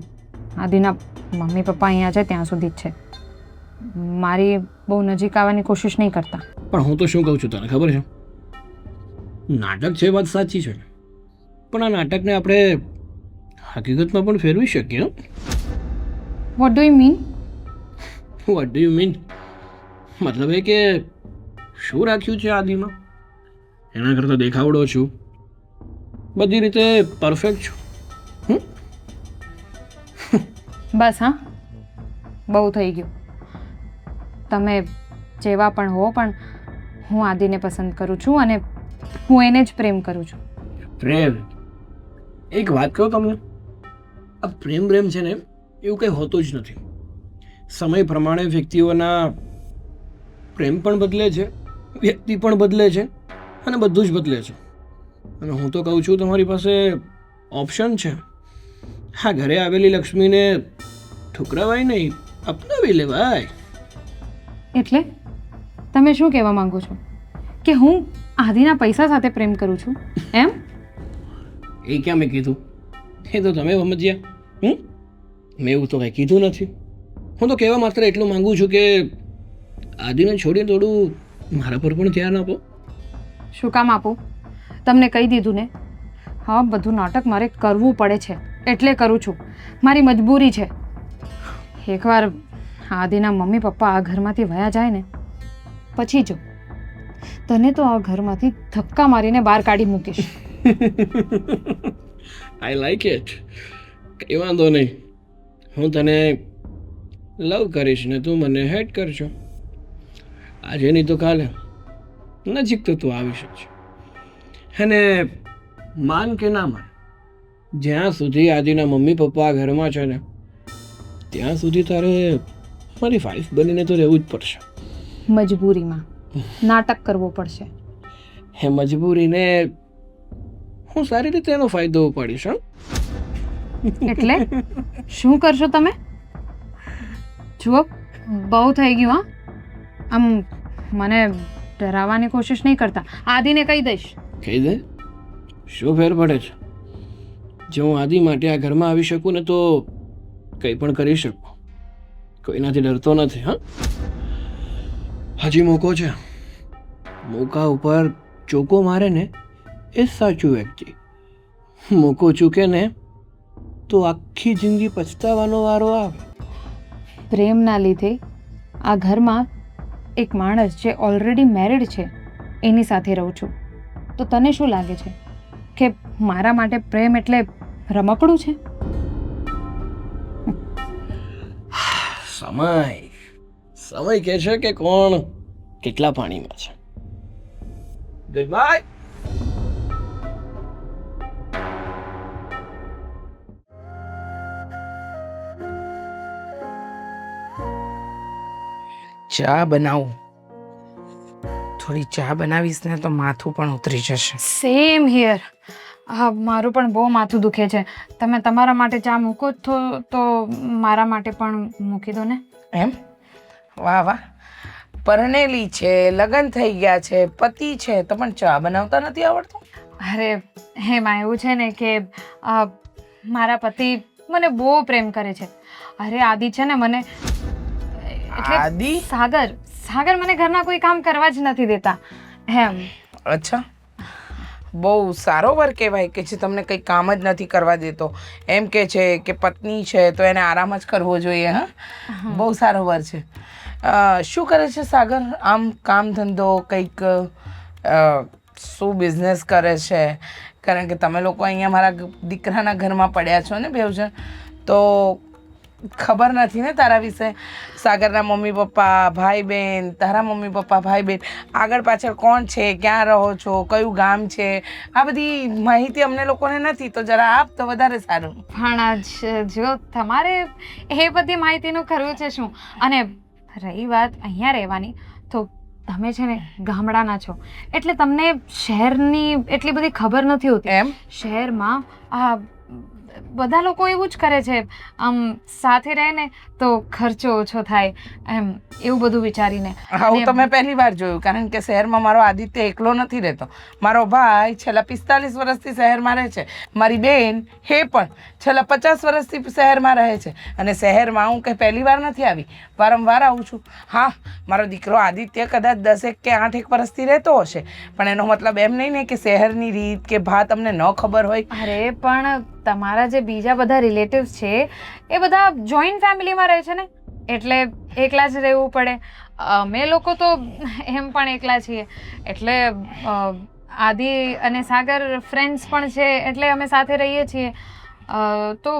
C: આદિના મમ્મી પપ્પા અહીંયા છે ત્યાં સુધી જ છે. મારી બહુ નજીક આવવાની કોશિશ નહીં કરતા.
A: પણ હું તો શું કહું છું તને ખબર છે, નાટક છે વાત સાચી છે, પણ આ નાટકને આપણે હકીકતમાં પણ ફેરવી શકીએ.
C: What do you mean?
A: What do you mean? મતલબ એ કે શું રાખ્યું છે આદિમાં? એના કરતાં દેખાવડો છું, બધી રીતે પરફેક્ટ છું.
C: બસ હા, બહુ થઈ ગયું. તમે જેવા પણ હો, પણ હું આદિને પસંદ કરું છું અને હું એને જ પ્રેમ કરું છું.
A: પ્રેમ? એક વાત કહું તમને, આ પ્રેમ છે ને એવું કંઈ હોતું જ નથી. સમય પ્રમાણે વ્યક્તિઓના પ્રેમ પણ બદલે છે, વ્યક્તિ પણ બદલે છે અને બધું જ બદલે છે. અને હું તો કહું છું તમારી પાસે ઓપ્શન છે. હા, ઘરે આવેલી લક્ષ્મીને ઠુકરાવાય નહીં, અપનાવી લેવાય.
C: એટલે તમે શું કહેવા માંગો છો કે હું આદિના પૈસા સાથે પ્રેમ કરું છું એમ?
A: એ ક્યાં મેં કીધું? એ તો તમે સમજ્યા. મેં એવું તો કંઈ કીધું નથી. હું તો કહેવા માત્ર એટલું માંગુ છું કે આદિને છોડીને થોડું મારા પર પણ ધ્યાન આપો.
C: શું કામ આપું? તમને કહી દીધું ને. હા, બધું નાટક મારે કરવું પડે છે એટલે કરું છું, મારી મજબૂરી છે. એકવાર આદિના મમ્મી પપ્પા આ ઘરમાંથી વયા જાય ને પછી જો તને તો આ ઘરમાંથી ધક્કા મારીને બહાર કાઢી મૂકીશ.
A: I like it. કંઈ વાંધો નહીં, હું તને લવ કરીશ ને તું મને હેટ કરજો. આજે નહીં તો કાલે નજીક તો તું આવી શકશે. અને માન કે ના માન, જ્યાં સુધી આદિના મમ્મી પપ્પા આ ઘરમાં છે ને ત્યાં સુધી તારે મારી વાઈફ બનીને તો રહેવું જ પડશે.
C: મજબૂરીમાં નાટક કરવો પડશે.
A: એ મજબૂરીને હું સારી રીતે એનો ફાયદો ઉપાડીશ. હા,
C: એટલે શું કરશો તમે? જુઓ, બહુ થઈ ગયું. હા, આમ મને ડરાવવાની કોશિશ નહીં કરતા. આદિને કહી દઈશ.
A: કહી દે, શું ફેર પડે છે? જો હું આદિ માટે આ ઘરમાં આવી શકું ને તો કંઈ પણ કરી શકું. કોઈનાથી ડરતો નથી. હા, હજી મોકો છે. મોકા ઉપર ચોકો મારે ને એ સાચું વ્યક્તિ. મોકો ચૂકે ને તો આખી જિંદગી પછતાવાનો વારો આવે.
C: પ્રેમના લીધે આ ઘરમાં એક માણસ જે ઓલરેડી મેરિડ છે એની સાથે રહું છું, તો તને શું લાગે છે કે મારા માટે પ્રેમ એટલે રમકડું છે?
A: સમય કહે છે કે કોણ કેટલા પાણીમાં છે. Good bye.
E: ચા બનાવું. થોડી ચા બનાવીશ ને તો માથું પણ ઉતરી જશે.
C: Same here. હા મારું પણ બહુ માથું દુખે છે. તમે તમારા માટે ચા મૂકો જ તો મારા માટે પણ મૂકી દો ને.
E: એમ? વાહ વાહ, પરણેલી છે, લગ્ન થઈ ગયા છે, પતિ છે, તો પણ ચા બનાવતા નથી આવડતું?
C: અરે એમાં એવું છે ને કે મારા પતિ મને બહુ પ્રેમ કરે છે. અરે આદિ છે ને મને
E: આદિ?
C: સાગર મને ઘરના કોઈ કામ કરવા જ નથી દેતા એમ.
E: અચ્છા, બહુ સારો વર કહેવાય કે જે તમને કંઈ કામ જ નથી કરવા દેતો. એમ કે છે કે પત્ની છે તો એને આરામ જ કરવો જોઈએ. હા, બહુ સારો વર છે. શું કરે છે સાગર? આમ કામ ધંધો કંઈક શું બિઝનેસ કરે છે? કારણ કે તમે લોકો અહીંયા મારા દીકરાના ઘરમાં પડ્યા છો ને બેવ જણ, તો ખબર નથી ને તારા વિશે. સાગરના મમ્મી પપ્પા, ભાઈ બહેન, તારા મમ્મી પપ્પા, ભાઈ બહેન, આગળ પાછળ કોણ છે, ક્યાં રહો છો, કયું ગામ છે, આ બધી માહિતી અમને લોકોને નથી, તો જરા આપ તો વધારે સારું.
C: પણ જો તમારે એ બધી માહિતીનું કરવું છે શું? અને રહી વાત અહીંયા રહેવાની, તો તમે છે ને ગામડાના છો એટલે તમને શહેરની એટલી બધી ખબર નથી હોતી.
E: એમ?
C: શહેરમાં આ બધા લોકો એવું જ કરે છે, આમ સાથે રહે ને તો ખર્ચો ઓછો થાય એમ, એવું બધું વિચારીને.
E: આવું તો મેં પહેલી વાર જોયું, કારણ કે શહેરમાં મારો આદિત્ય એકલો નથી રહેતો. મારો ભાઈ છેલ્લા 45 વર્ષથી શહેરમાં રહે છે. મારી બેન એ પણ છેલ્લા 50 વર્ષથી શહેરમાં રહે છે. અને શહેરમાં હું કંઈ પહેલી વાર નથી આવી, વારંવાર આવું છું. હા, મારો દીકરો આદિત્ય કદાચ 10 કે 8 વર્ષથી રહેતો હશે, પણ એનો મતલબ એમ નહીં ને કે શહેરની રીત કે ભાત અમને ન ખબર હોય.
C: અરે પણ તમારા જે બીજા બધા રિલેટિવ્સ છે એ બધા જોઈન્ટ ફેમિલીમાં રહે છે ને, એટલે એકલા જ રહેવું પડે. અમે લોકો તો એમ પણ એકલા છીએ, એટલે આદિ અને સાગર ફ્રેન્ડ્સ પણ છે, એટલે અમે સાથે રહીએ છીએ. તો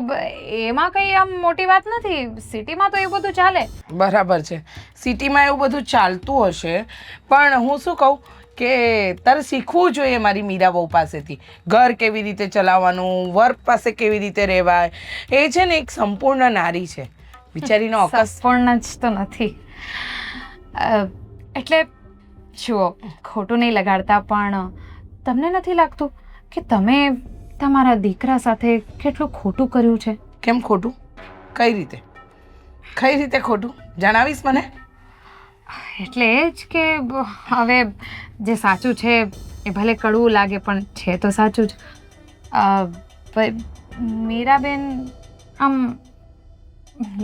C: એમાં કંઈ આમ મોટી વાત નથી. સિટીમાં તો એવું બધું ચાલે.
E: બરાબર છે, સિટીમાં એવું બધું ચાલતું હશે, પણ હું શું કહું કે તારે શીખવું જોઈએ મારી મીરા બહુ પાસેથી. ઘર કેવી રીતે ચલાવવાનું, વર્ક પાસે કેવી રીતે રહેવાય. એ છે ને એક સંપૂર્ણ નારી છે, બિચારીનો અકસ.
C: સંપૂર્ણ જ તો નથી. એટલે જુઓ, ખોટું નહીં લગાડતા, પણ તમને નથી લાગતું કે તમે તમારા દીકરા સાથે કેટલું ખોટું કર્યું છે?
E: કેમ ખોટું? કઈ રીતે? કઈ રીતે ખોટું જણાવીશ મને?
C: એટલે એ જ કે હવે જે સાચું છે એ ભલે કડવું લાગે પણ છે તો સાચું જ. મીરાબેન આમ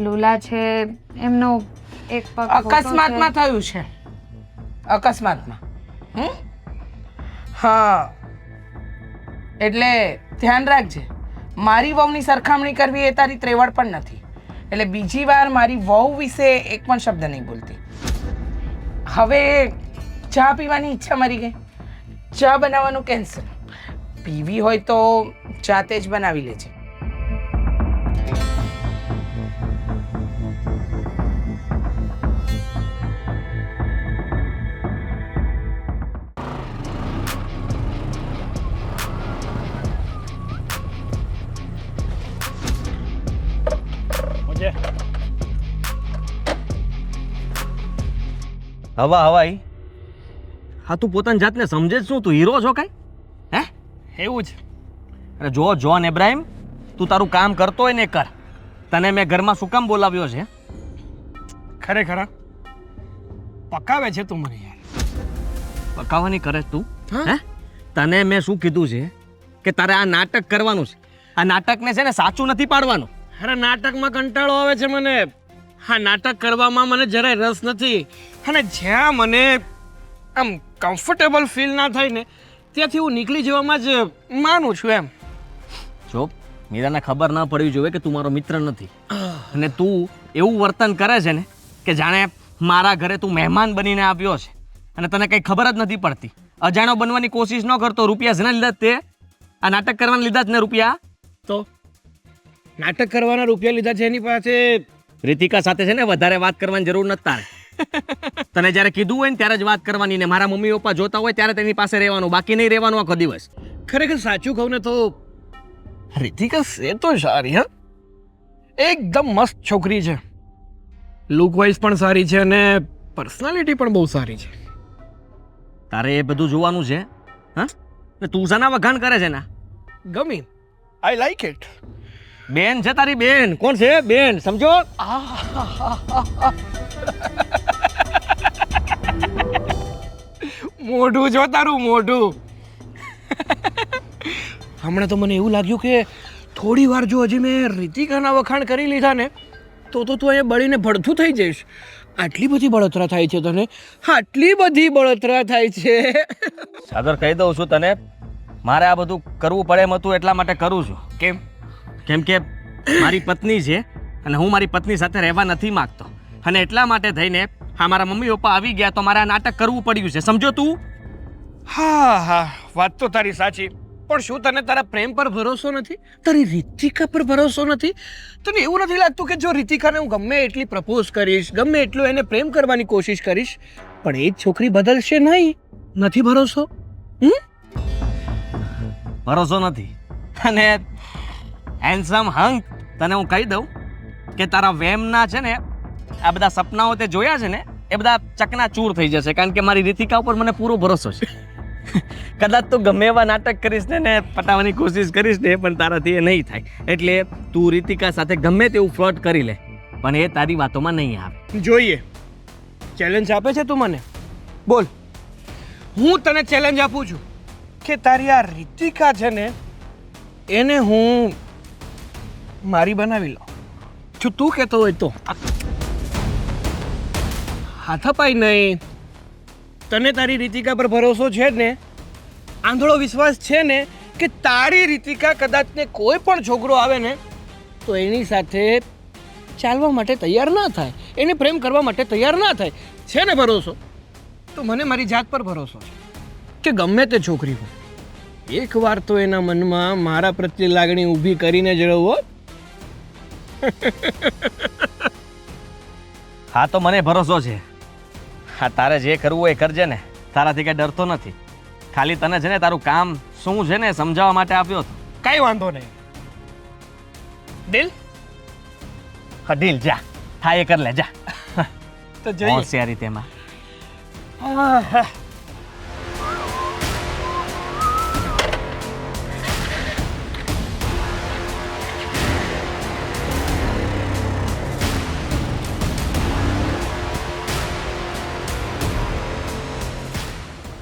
C: લુલા છે, એમનો એક પગ
E: અકસ્માતમાં થયું છે. અકસ્માતમાં. હા, એટલે ધ્યાન રાખજે. મારી વહુની સરખામણી કરવી એ તારી ત્રેવડ પણ નથી. એટલે બીજી વાર મારી વહુ વિશે એક પણ શબ્દ નહીં બોલતી. હવે ચા પીવાની ઈચ્છા મરી ગઈ. ચા બનાવવાનું કેન્સલ. પીવી હોય તો જાતે જ બનાવી લેજે.
B: હવાઈ હા, તું પોતાની જાતને સમજે જ શું? તું હીરો છો કાંઈ? હે,
A: એવું જ.
B: અરે જો જોન એબ્રાહિમ, તું તારું કામ કરતો હોય ને કર. તને મેં ઘરમાં શું કામ બોલાવ્યો છે?
A: ખરેખર પકાવે છે તું મને યાર.
B: પકાવવાની કરે તું? હે, તને મેં શું કીધું છે કે તારે આ નાટક કરવાનું છે. આ નાટકને છે ને સાચું નથી પાડવાનું.
A: અરે નાટકમાં કંટાળો આવે છે મને. હા, નાટક કરવામાં મને જરાય રસ નથી. અને જ્યાં મને આમ કમ્ફર્ટેબલ ફીલ ના થાય ને ત્યાંથી હું નીકળી જવામાં જ માનું છું એમ.
B: જો મીરાને ખબર ના પડવી જોઈએ કે તું મારો મિત્ર નથી. અને તું એવું વર્તન કરે છે ને કે જાણે મારા ઘરે તું મહેમાન બનીને આવ્યો છે અને તને કંઈ ખબર જ નથી પડતી. અજાણ્યો બનવાની કોશિશ ન કરતો. રૂપિયા જેના લીધા તે આ નાટક કરવાના લીધા જ ને રૂપિયા.
A: તો નાટક કરવાના રૂપિયા લીધા છે એની પાસે.
B: રીતિકા સાથે છે ને વધારે વાત કરવાની જરૂર નથી તારે. તને જ્યારે કીધું હોય ને ત્યારે જ વાત કરવાની, ને મારા મમ્મી પપ્પા જોતા હોય ત્યારે તેની પાસે રહેવાનું, બાકી નહીં રહેવાનું આખો દિવસ.
A: ખરેખર સાચું કહું ને તો રીતિકા છે તો સારી. હા, એકદમ મસ્ત છોકરી છે. લુક વાઇઝ પણ સારી છે અને પર્સનાલિટી પણ બહુ સારી છે.
B: તારે એ બધું જોવાનું છે? હા, ને તું શાના વખાણ કરે છે ને?
A: ગમી. I like it.
B: બેન છે તારી બેન. કોણ છે બેન? સમજો.
A: મોઢું જો તારું મોઢું. હમણાં તો મને એવું લાગ્યું કે થોડી વાર જો હજી મેં રીતિકાના વખાણ કરી લીધા ને તો તું અહીંયા બળીને ભડથું થઈ જઈશ. આટલી બધી બળતરા થાય છે તને? આટલી બધી બળતરા થાય છે?
B: સાગર, કહી દઉં છું તને, મારે આ બધું કરવું પડે એમ હતું એટલા માટે કરું છું.
A: કેમ?
B: કેમ કે મારી પત્ની છે અને હું મારી પત્ની સાથે રહેવા નથી માંગતો, અને એટલા માટે થઈને હા મારા મમ્મી પપ્પા આવી ગયા તો મારે આ નાટક કરવું પડ્યું છે. સમજો તું?
A: હા હા, વાત તો તારી સાચી. પણ શું તને તારા પ્રેમ પર ભરોસો નથી? તારી રીતિકા પર ભરોસો નથી? તને એવું નથી લાગતું કે જો રીતિકાને હું ગમે એટલી પ્રપોઝ કરીશ, ગમે એટલું એને પ્રેમ કરવાની કોશિશ કરીશ, પણ એ જ છોકરી બદલશે નહીં? નથી ભરોસો?
B: ભરોસો નથી. અને હેન્ડસમ હંક, તને હું કહી દઉં કે તારા વેમના છે ને આ બધા સપનાઓ તે જોયા છે ને એ બધા ચકનાચૂર થઈ જશે, કારણ કે મારી રીતિકા ઉપર મને પૂરો ભરોસો છે. કદાચ તું ગમે એવા નાટક કરીશ ને પટાવવાની કોશિશ કરીશ ને પણ તારાથી એ નહીં થાય. એટલે તું રીતિકા સાથે ગમે તેવું ફ્લર્ટ કરી લે પણ એ તારી વાતોમાં નહીં આવે.
A: જોઈએ. ચેલેન્જ આપે છે તું મને? બોલ. હું તને ચેલેન્જ આપું છું કે તારી આ રીતિકા છે ને એને હું મારી બનાવી લઉં. જો તું કહેતો હોય તો. હાથાપાઈ નહીં. તને તારી રીતિકા પર ભરોસો છે જ ને? આંધળો વિશ્વાસ છે ને કે તારી રીતિકા કદાચ ને કોઈ પણ છોકરો આવે ને તો એની સાથે ચાલવા માટે તૈયાર ના થાય, એને પ્રેમ કરવા માટે તૈયાર ના થાય? છે ને ભરોસો? તો મને મારી જાત પર ભરોસો છે કે ગમે તે છોકરી હોય એકવાર તો એના મનમાં મારા પ્રત્યે લાગણી ઊભી કરીને જ રહો.
B: હા તો મને ભરોસો છે. હા, તારે જે કરવું હોય એ કરજે ને, તારાથી કંઈ ડરતો નથી. ખાલી તને છે ને તારું કામ શું છે ને સમજાવવા માટે આપ્યો હતો.
A: કઈ વાંધો નહીં. દિલ
B: હા ડીલ, જા થાય એ કર લે, જા.
A: તો જોઈએ.
B: હોશિયારી તેમાં.
A: આહ.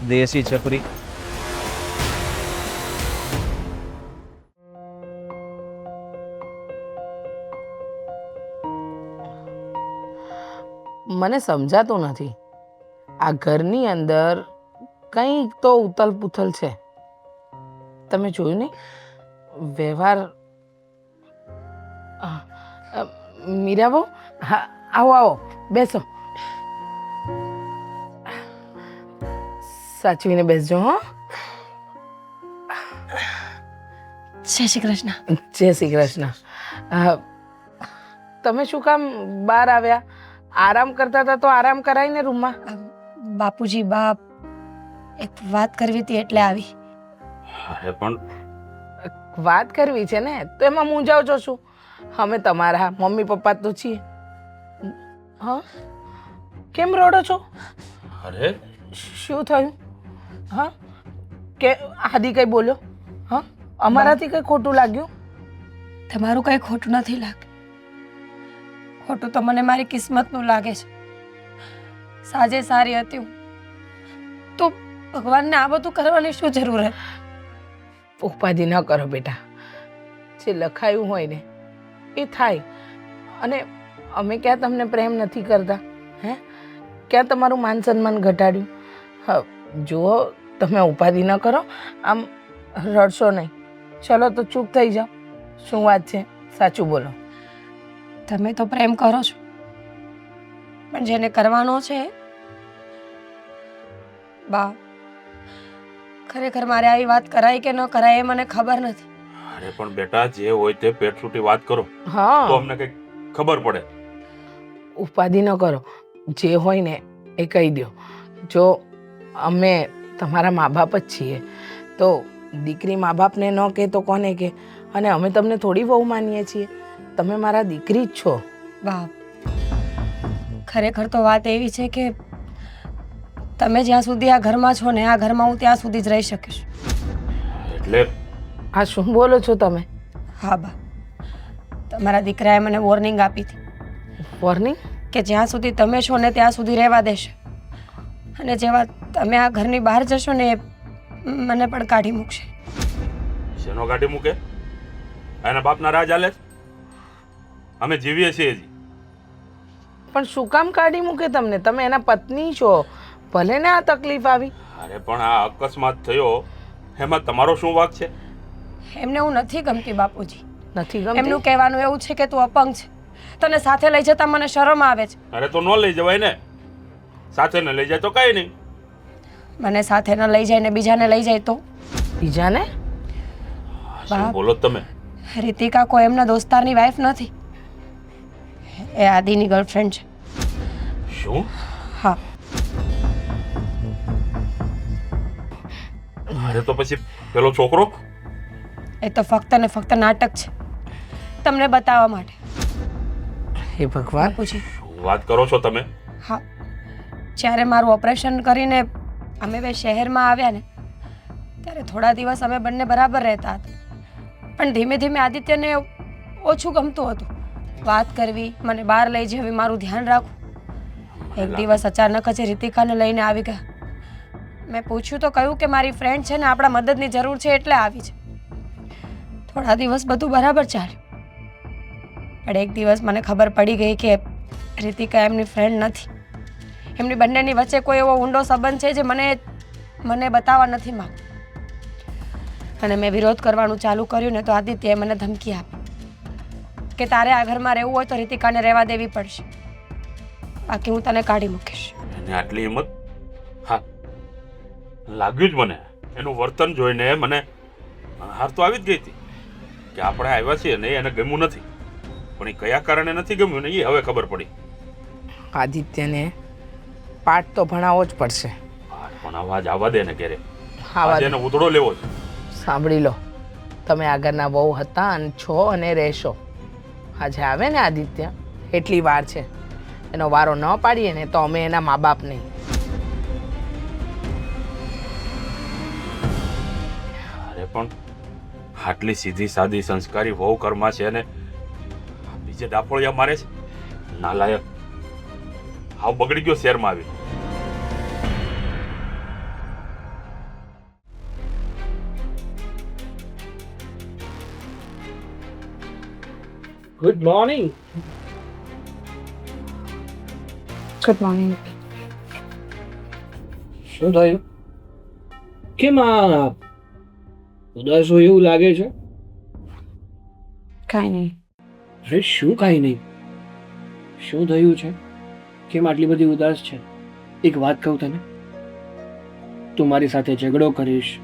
B: દેશી છકરી.
E: મને સમજાતું નથી, આ ઘરની અંદર કંઈક તો ઉથલ પુથલ છે. તમે જોયું નહીં વ્યવહાર? મીરાબો, હા આવો આવો, બેસો. સાચવીને બેસજો. હો,
D: જય શ્રી કૃષ્ણ.
E: જય શ્રી કૃષ્ણ. તમે શું કામ બહાર આવ્યા? આરામ કરતા હતા તો આરામ કરાય ને રૂમમાં.
D: બાપુજી, બાપ એક વાત કરવી હતી એટલે આવી.
F: અરે પણ
E: વાત કરવી છે ને તો એમાં મૂંઝાવ છો શું? અમે તમારા મમ્મી પપ્પા તો છીએ. હા, કેમ રડો છો?
F: અરે
E: શું થયું? હા, કે આદિ કઈ બોલ્યો? હા, અમારાથી કઈ ખોટું લાગ્યું?
D: તમારું કંઈ ખોટું નથી લાગતું. ખોટું તો મને મારી કિસ્મતનું લાગે છે. સાજે સારી હતી હું તો ભગવાનને આ બધું કરવાની શું જરૂર હતી?
E: ઉપાધિ ન કરો બેટા. જે લખાયું હોય ને એ થાય. અને અમે ક્યાં તમને પ્રેમ નથી કરતા? હે, ક્યાં તમારું માન સન્માન ઘટાડ્યું? હા, જુઓ, તમે ઉપાધિ ન કરો, આમ રડશો નહીં. ચલો તો ચૂપ થઈ જાઓ. શું વાત છે? સાચું બોલો.
D: તમે તો પ્રેમ કરો છો પણ જેને કરવાનો છે બા, ખરેખર મારે આવી વાત કરાય કે ન કરાય એ મને ખબર નથી.
F: અરે પણ બેટા, જે હોય તે પેટ છૂટી વાત કરો તો
E: હા,
F: અમને કઈ ખબર પડે.
E: ઉપાધિ ન કરો. જે હોય ને એ કહી દો. જો અમે તમારા મા બાપ જ છીએ તો દીકરી મા બાપને ન કહે તો કોને કહે? અને અમે તમને થોડી બહુ માનીએ છીએ. તમે મારા દીકરી જ છો.
D: બાપ, ખરેખર તો વાત એવી છે કે તમે જ્યાં સુધી આ ઘરમાં છો ને આ ઘરમાં હું ત્યાં સુધી જ રહી શકીશ.
F: એટલે
E: આ શું બોલો છો તમે?
D: હા બા, તમારા દીકરાએ મને વોર્નિંગ આપી હતી
E: વોર્નિંગ?
D: કે જ્યાં સુધી તમે છો ને ત્યાં સુધી રહેવા દેશે, અને જેવા તમે આ ઘરની બહાર જશો ને મને પણ કાઢી મૂકશે.
F: શેનો કાઢી મૂકે? એના બાપના રાજ હાલે છે? અમે જીવીએ છીએ હજી.
E: પણ શું કામ કાઢી મૂકે તમને? તમે એના પત્ની છો, ભલે ને આ તકલીફ આવી.
F: અરે પણ આ અકસ્માત થયો એમાં તમારો શું વાંક છે?
D: એમને હું નથી ગમતી બાપુજી.
E: નથી
D: એમનું
E: ગમતું?
D: કહેવાનું એવું છે કે તું અપંગ છે, તને સાથે લઈ જતા મને શરમ આવે છે.
F: અરે તો ન લઈ જવાય ને, સાથે ન લઈ જાય તો કઈ નહીં.
D: મને સાથે ન લઈ જાય ને બીજાને લઈ જાય તો?
E: બીજાને?
F: શું
D: બાપ.
F: બોલો તમે?
D: રીતિકા કોઈ એમના દોસ્તારની વાઈફ નથી, એ આદિની ગર્લફ્રેન્ડ છે.
F: શું?
D: હા,
F: અરે તો પછી પેલો છોકરો?
D: એ તો ફક્ત ને ફક્ત નાટક છે, તમને બતાવવા માટે.
E: હે ભગવાન!
D: બાપુજી,
F: શું વાત કરો છો તમે?
D: હા, જ્યારે મારું ઓપરેશન કરીને અમે બે શહેરમાં આવ્યા ને ત્યારે થોડા દિવસ અમે બંને બરાબર રહેતા હતા, પણ ધીમે ધીમે આદિત્યને ઓછું ગમતું હતું વાત કરવી, મને બહાર લઈ જવી, મારું ધ્યાન રાખવું. એક દિવસ અચાનક જ રીતિકાને લઈને આવી ગયા. મેં પૂછ્યું તો કહ્યું કે મારી ફ્રેન્ડ છે ને આપણા મદદની જરૂર છે એટલે આવી છે. થોડા દિવસ બધું બરાબર ચાલ્યું, પણ એક દિવસ મને ખબર પડી ગઈ કે રીતિકા એમની ફ્રેન્ડ નથી. એમની બંનેની વચ્ચે કોઈ એવો ઊંડો સંબંધ છે જે મને બતાવવા નથી માંગતો. અને મેં વિરોધ કરવાનું ચાલુ કર્યું ને તો આદિત્યએ મને ધમકી આપી કે તારે આ ઘરમાં રહેવું હોય તો રીતિકાને રહેવા દેવી પડશે, બાકી હું તને કાઢી મૂકીશ.
F: એને આટલી હિંમત? હા, લાગ્યું જ મને. એનું વર્તન જોઈને મને હાર તો આવી જ ગઈ હતી કે આપણે આવ્યા છીએ ને એને ગમ્યું નથી, પણ એ કયા કારણે નથી ગમ્યું ને એ હવે ખબર પડી.
E: આદિત્યને પાઠ તો ભણાવવો જ પડશે.
F: પણ અવાજ આવવા દે ને ક્યારે,
E: આવા
F: આજે એને ઉધડો લેવો છે.
E: સાંભળી લો, તમે આગળના વહુ હતા અને છો અને રહેશો. આજે આવે ને આદિત્ય એટલી વાર છે, એનો વારો ન પાડીએ ને તો અમે એના મા બાપ નહીં.
F: અરે પણ આટલી સીધી સાદી સંસ્કારી વહુ કર્મા છે અને બીજે ડાફોળિયા મારે છે. નાલાયક, હાવ બગડી ગયો શહેરમાં આવી.
A: Good morning.
C: Good morning.
A: શું થયું? કેમ આ ઉદાસ હોય એવું લાગે છે?
C: કાંઈ નહીં.
A: અરે શું કાંઈ નહીં? શું થયું છે? કેમ આટલી બધી ઉદાસ છે? એક વાત કહું તને, તું મારી સાથે ઝઘડો કરીશ,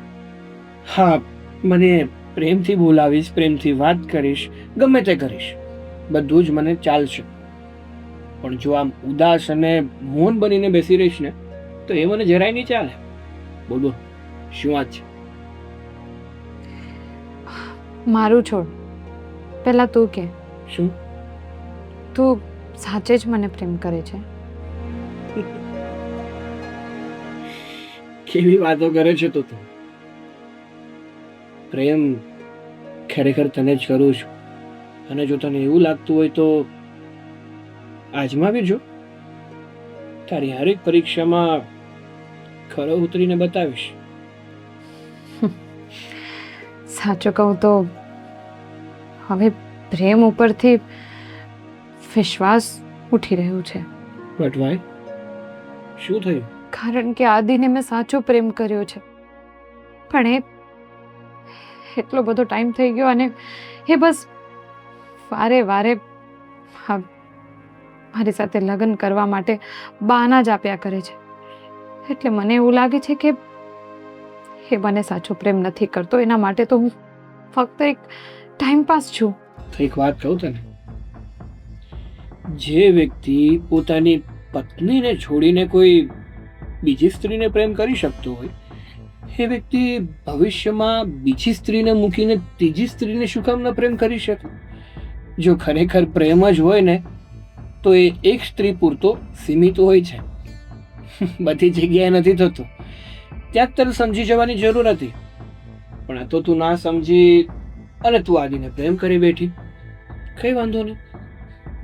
A: હા મને પ્રેમથી બોલાવીશ, પ્રેમથી વાત કરીશ, ગમે તે કરીશ, બધું જ મને ચાલશે. પણ જો આમ ઉદાસ અને મૌન બનીને બેસી રહીશ ને તો એ મને જરાય નહીં ચાલે. બોલ બોલ, શું વાત છે?
C: મારું છોડ, પહેલાં તું કે
A: શું?
C: તું સાચે જ મને પ્રેમ કરે છે?
A: કેવી વાતો કરે છે તું? પ્રેમ ખરેખર તને જ કરું છું, અને જો તને એવું લાગતું હોય તો આજમાવી જો. તારી હરેક પરીક્ષામાં ખરો ઉતરીને બતાવીશ.
C: સાચું કહું તો હવે પ્રેમ ઉપરથી વિશ્વાસ ઉઠી રહ્યું છે.
A: But Y? શું થયું?
C: કારણ કે આદિને મેં સાચો પ્રેમ કર્યો છે, પણ એ એટલો બધો ટાઈમ થઈ ગયો અને એ બસ વારે વારે મારી સાથે લગ્ન કરવા માટે બહાના જ આપ્યા કરે છે. એટલે મને એવું લાગે છે કે એ મને સાચો પ્રેમ નથી કરતો, એના માટે તો હું ફક્ત એક ટાઈમ પાસ છું.
A: તો એક વાત કહું તને, જે વ્યક્તિ પોતાની પત્નીને છોડીને કોઈ બીજી સ્ત્રીને પ્રેમ કરી શકતો હોય, એ વ્યક્તિ ભવિષ્યમાં બીજી સ્ત્રીને મૂકીને ત્રીજી સ્ત્રીને શું કામ ન પ્રેમ કરી શકે? જો ખરેખર પ્રેમ જ હોય ને તો એ એક સ્ત્રી પૂરતો સીમિત હોય છે, બધી જગ્યાએ નથી થતો. ત્યાં જ તારે સમજી જવાની જરૂર હતી. પણ આ તો તું ના સમજી અને તું આદિને પ્રેમ કરી બેઠી. કઈ વાંધો નહીં,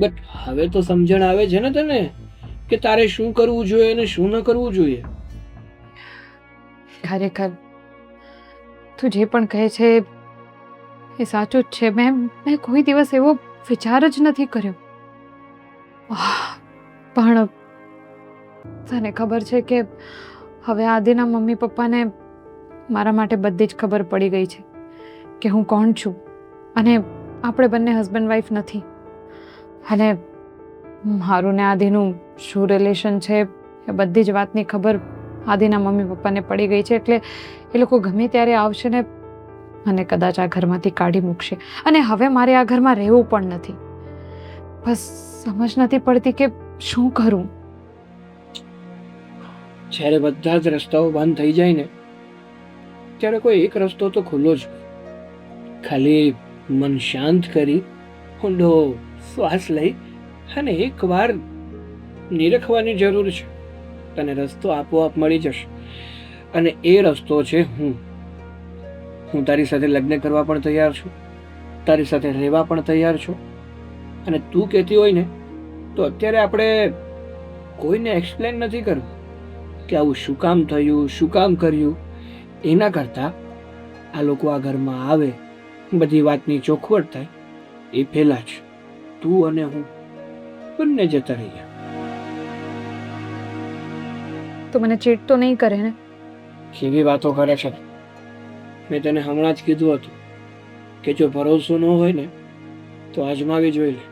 A: બટ હવે તો સમજણ આવે છે ને તને કે તારે શું કરવું જોઈએ અને શું ન કરવું જોઈએ.
C: ખરેખર તું જે પણ કહે છે એ સાચું જ છે. મેં કોઈ દિવસ એવો વિચાર જ નથી કર્યો. પણ તને ખબર છે કે હવે આદિના મમ્મી પપ્પાને મારા માટે બધી જ ખબર પડી ગઈ છે કે હું કોણ છું અને આપણે બંને હસબન્ડ વાઈફ નથી. અને મારું ને આદિનું શું રિલેશન છે એ બધી જ વાતની ખબર આદિના મમ્મી પપ્પાને પડી ગઈ છે. એટલે એ લોકો ગમે ત્યારે આવશે ને મને કદાચ આ ઘરમાંથી કાઢી મૂકશે. અને હવે મારે આ ઘરમાં રહેવું પણ નથી. બસ સમજ નથી પડતી કે શું કરું.
A: જ્યારે બધા જ રસ્તાઓ બંધ થઈ જાય ને ત્યારે કોઈ એક રસ્તો તો ખુલ્લો જ હોય. ખાલી મન શાંત કરી ઊંડો શ્વાસ લઈ અને એકવાર નિરખવાની જરૂર છે. તને રસ્તો આપોઆપ મળી જશે. અને એ રસ્તો છે હું તારી સાથે લગ્ન કરવા પણ તૈયાર છું, તારી સાથે રહેવા પણ તૈયાર છું. અને તું કહેતી હોય ને તો અત્યારે આપણે કોઈને એક્સપ્લેન નથી કરવું કે આવું શું કામ થયું, શું કામ કર્યું. એના કરતાં આ લોકો આ ઘરમાં આવે, બધી વાતની ચોખવટ થાય એ પહેલાં જ તું અને હું બંને જતા રહીએ.
C: તો મને ચીટ તો નહીં કરે ને?
A: કેવી વાતો કરે છે. મેં તને હમણાં જ કીધું હતું કે જો ભરોસો ન હોય ને તો આજમાવી જોઈ લે.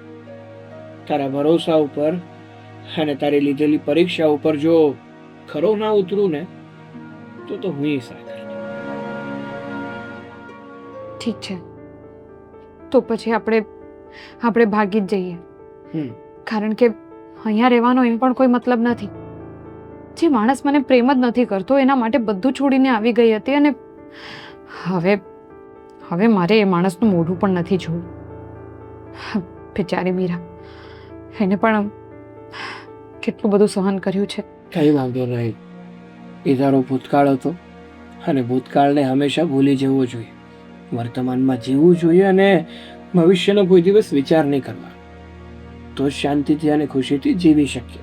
A: તારા ભરોસા ઉપર અને તારી લીધેલી પરીક્ષા ઉપર જો ખરો ના ઉતરું ને તો હું સાચી.
C: ઠીક છે, તો પછી આપણે ભાગી જ જઈએ. કારણ કે અહીંયા રહેવાનો એમ પણ કોઈ મતલબ નથી. જે માણસ મને પ્રેમ જ નથી કરતો એના માટે બધું છોડીને આવી ગઈ હતી. અને હવે મારે એ માણસનું મોઢું પણ નથી જોવું. બિચારી મીરા, એને પણ કેટલું બધું સહન કર્યું છે.
A: કઈ વાંધો નહીં, એ તારો ભૂતકાળ હતો અને ભૂતકાળને હંમેશા ભૂલી જવો જોઈએ. વર્તમાનમાં જીવવું જોઈએ અને ભવિષ્યનો કોઈ દિવસ વિચાર નહીં કરવા. તો શાંતિથી અને ખુશીથી જીવી શકીએ.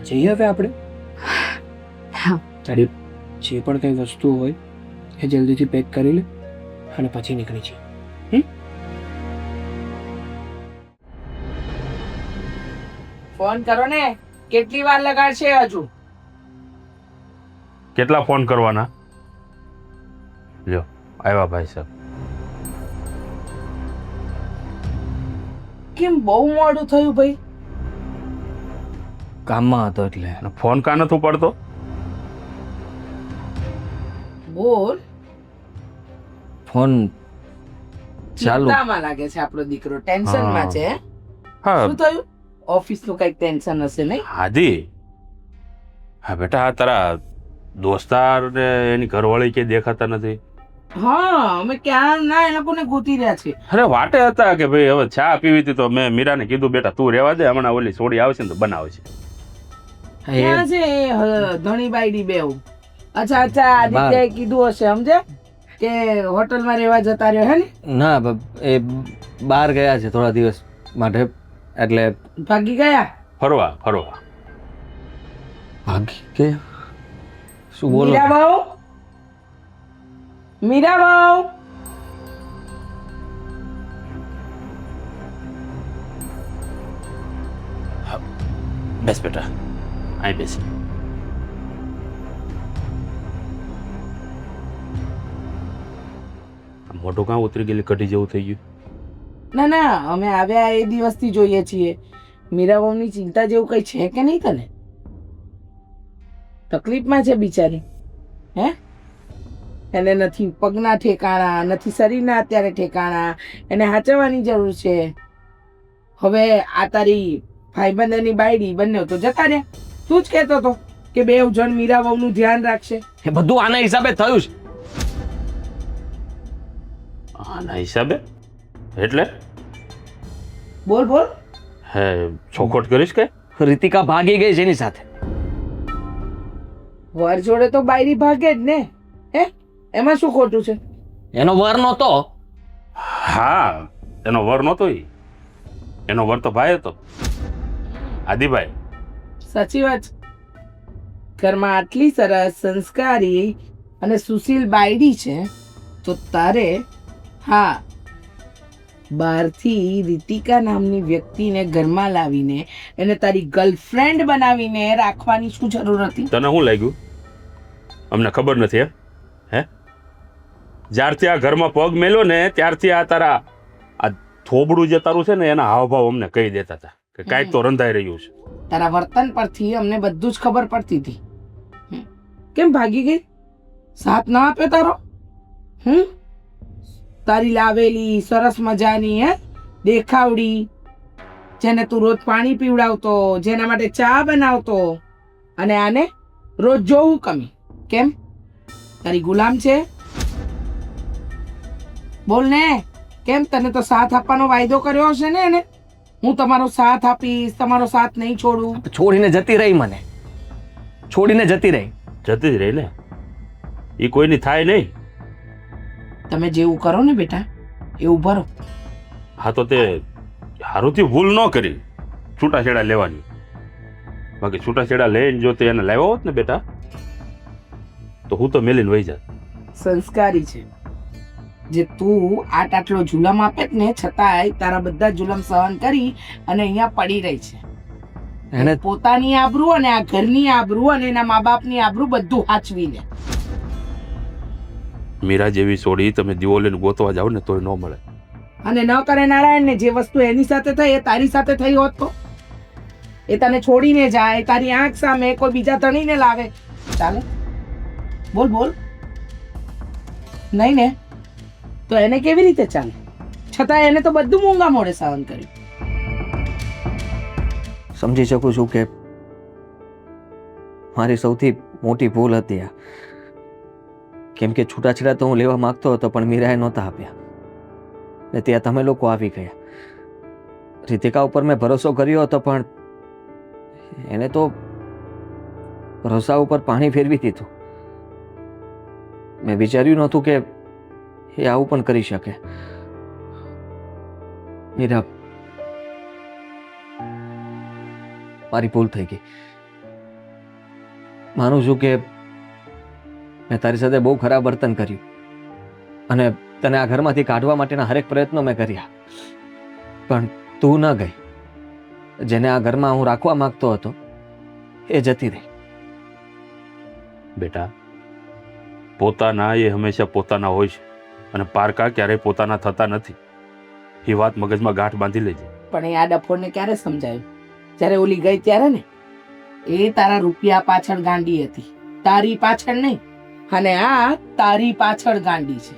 A: જઈએ હવે આપણે.
C: હા,
A: તારી જે પણ કંઈ વસ્તુ હોય એ જલ્દીથી પેક કરી લે અને પછી નીકળી જઈએ.
E: ફોન કરો ને, કેટલી વાર લગાડશે હજુ?
F: કેટલા ફોન કરવાના? લ્યો આવ્યા ભાઈ સાહેબ.
E: કેમ બહુ મોડું થયું ભાઈ?
B: કામમાં હતો એટલે.
F: અને ફોન કાં નથી ઉપાડતો?
E: બોલ.
B: ફોન ચાલુ.
E: ચિંતામાં લાગે છે આપણો દીકરો, ટેન્શનમાં છે.
F: હા
E: શું થયું? ઓફિસનું કંઈક ટેન્શન હશે નહીં?
F: હાદી, હા બેટા, આ તારા દોસ્તાર ને એની ઘરવાળી કે દેખાતા નથી.
E: હા, અમે ક્યાં ના એ લોકોને ગોતી રહ્યા છે.
F: અરે વાટે હતા કે ભાઈ હવે ચા પીવી હતી તો મેં મીરાને કીધું બેટા તું રહેવા દે, હમણાં ઓલી સોડી આવશે ને તો બનાવશે.
E: ક્યાં છે ધણી બાયડી બેવ? અચ્છા આદિત્યએ કીધું હશે સમજે કે હોટલમાં રહેવા જતા રહ્યો હે ને?
B: ના, એ બહાર ગયા છે થોડા દિવસ માટે એટલે.
E: ભાગી ગયા?
F: ફરવા
B: ભાગી કે શું બોલો?
E: મીરાબાઉ,
F: બેસ બેટા, અહીં બેસ. મોઢું કાં ઉતરી ગયેલી કઢી જેવું થઈ ગયું?
E: ના અમે આવ્યા એ દિવસથી જોઈએ છીએ. મીરાબાઉની ચિંતા જેવું કઈ છે કે નહીં તને? તકલીફમાં છે બિચારી. હે, એને નથી પગના ઠેકાણા, નથી શરીરના અત્યારે ઠેકાણા, એને હાચવવાની જરૂર છે. હવે આ તારી ભાઈબંધની બાયડી બંને તો જતા રહ્યા. તું જ કહેતો હતો કે બે જણ મીરાબાઉનું ધ્યાન રાખશે.
B: એ બધું આના હિસાબે થયું છે.
F: આના હિસાબે એટલે?
E: બોલ.
F: હે, ચોખવટ કરીશ કે?
B: રીતિકા ભાગી ગઈ છે એની સાથે.
E: વર જોડે તો બાયરી ભાગે જ ને. હે, એમાં શું ખોટું છે?
B: એનો વર નહોતો.
F: હા, એનો વર નહોતો ઈ. એનો વર તો ભાઈ હતો, આદિભાઈ.
E: સાચી વાત છે. ઘરમાં આટલી સરસ સંસ્કારી અને સુશીલ બાયડી છે તો તારે હા બહારથી રીતિકા નામની વ્યક્તિને ઘરમાં લાવીને એને તારી ગર્લફ્રેન્ડ બનાવીને રાખવાની શું જરૂર હતી?
F: તને શું લાગ્યું અમને ખબર નથી? હે જ્યારથી આ ઘરમાં પગ મેલ્યો ને ત્યારથી આ તારા આ થોબડું જે તારું છે ને એના હાવભાવ અમને કહી દેતા હતા કે કાંઈક તો રંધાઈ રહ્યું છે.
E: તારા વર્તન પરથી અમને બધું જ ખબર પડતી હતી. કેમ ભાગી ગઈ? સાથ ના આપ્યો તારો? તારી લાવેલી સરસ મજાની દેખાવડી, જેને તું રોજ પાણી પીવડાવતો, જેના માટે ચા બનાવતો, અને આને રોજ જોવું કમી. કેમ? તારી ગુલામ છે? બોલ ને, કેમ? તને તો સાથ આપવાનો વાયદો કર્યો હશે ને એને? હું તમારો સાથ આપીશ, તમારો સાથ નહીં છોડું.
B: છોડીને જતી રહી મને. છોડીને જતી રહી.
F: જતી જ રહી ને, એ કોઈની થાય નહીં.
E: તમે જેવું કરો ને બેટા એવું ભરો.
F: હા તો તે હારુથી ભૂલ ન કરી છૂટાછેડા લેવાની. બાકી છૂટાછેડા લઈને જો તે એને લાવ્યો હોત ને બેટા તો હું તો મેલીને વહી જાત.
E: સંસ્કારી છે જે તું આટલો જુલમ આપે જ ને છતાંય તારા બધા જુલમ સહન કરી અને અહીંયા પડી રહી છે.
B: એને
E: પોતાની આબરૂ અને આ ઘરની આબરૂ અને એના મા બાપની આબરૂ બધું હાચવી લે.
F: મીરા જેવી સોડી તમે દીવો લઈને ગોતવા જાવ ને તોય ન મળે.
E: અને ન કરે નારાયણ ને જે વસ્તુ એની સાથે થઈ એ તારી સાથે થઈ હોત તો એ તને છોડીને જાય, તારી આંખ સામે કોઈ બીજા ધણીને લાવે, ચાલે? બોલ બોલ. નહીં ને તો એને કેવી રીતે ચાલે? છતાં એને તો બધું મૂંગા મોઢે સહન કર્યું.
B: સમજી શકું છું કે મારી સૌથી મોટી ભૂલ હતી આ. કેમ કે છૂટાછેડા તો હું લેવા માંગતો હતો પણ મીરાએ નહોતા આપ્યા ને ત્યાં તમે લોકો આવી ગયા. રીતિકા ઉપર મેં ભરોસો કર્યો હતો પણ એને તો ભરોસા ઉપર પાણી ફેરવી દીધું. મેં વિચાર્યું નહોતું કે એ આવું પણ કરી શકે. મીરા, મારી ભૂલ થઈ ગઈ. માનું છું કે મેં તારી સાથે બહુ ખરાબ વર્તન કર્યું અને તને આ ઘરમાંથી કાઢવા માટેના હરેક પ્રયત્નો મેં કર્યા પણ તું ન ગઈ. જેને આ ઘરમાં હું રાખવા માંગતો હતો એ જતી રહી.
F: બેટા પોતાના એ હંમેશા પોતાના હોય છે અને પારકા ક્યારેય પોતાના થતા નથી. એ વાત મગજમાં ગાંઠ બાંધી લેજે.
E: પણ એ આ ડફોરને ક્યારે સમજાયું? જ્યારે ઓલી ગઈ ત્યારે ને. એ તારા રૂપિયા પાછળ ગાંડી હતી, તારી પાછળ નહીં. અને આ તારી પાછળ ગાંડી છે.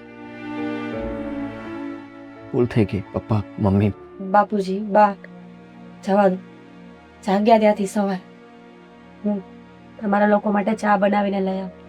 B: ભૂલ થઈ ગઈ પપ્પા, મમ્મી.
D: બાપુજી, બા, જવા દો. જાગ્યા ત્યાંથી સવાર હું તમારા લોકો માટે ચા બનાવીને લઈ આવું.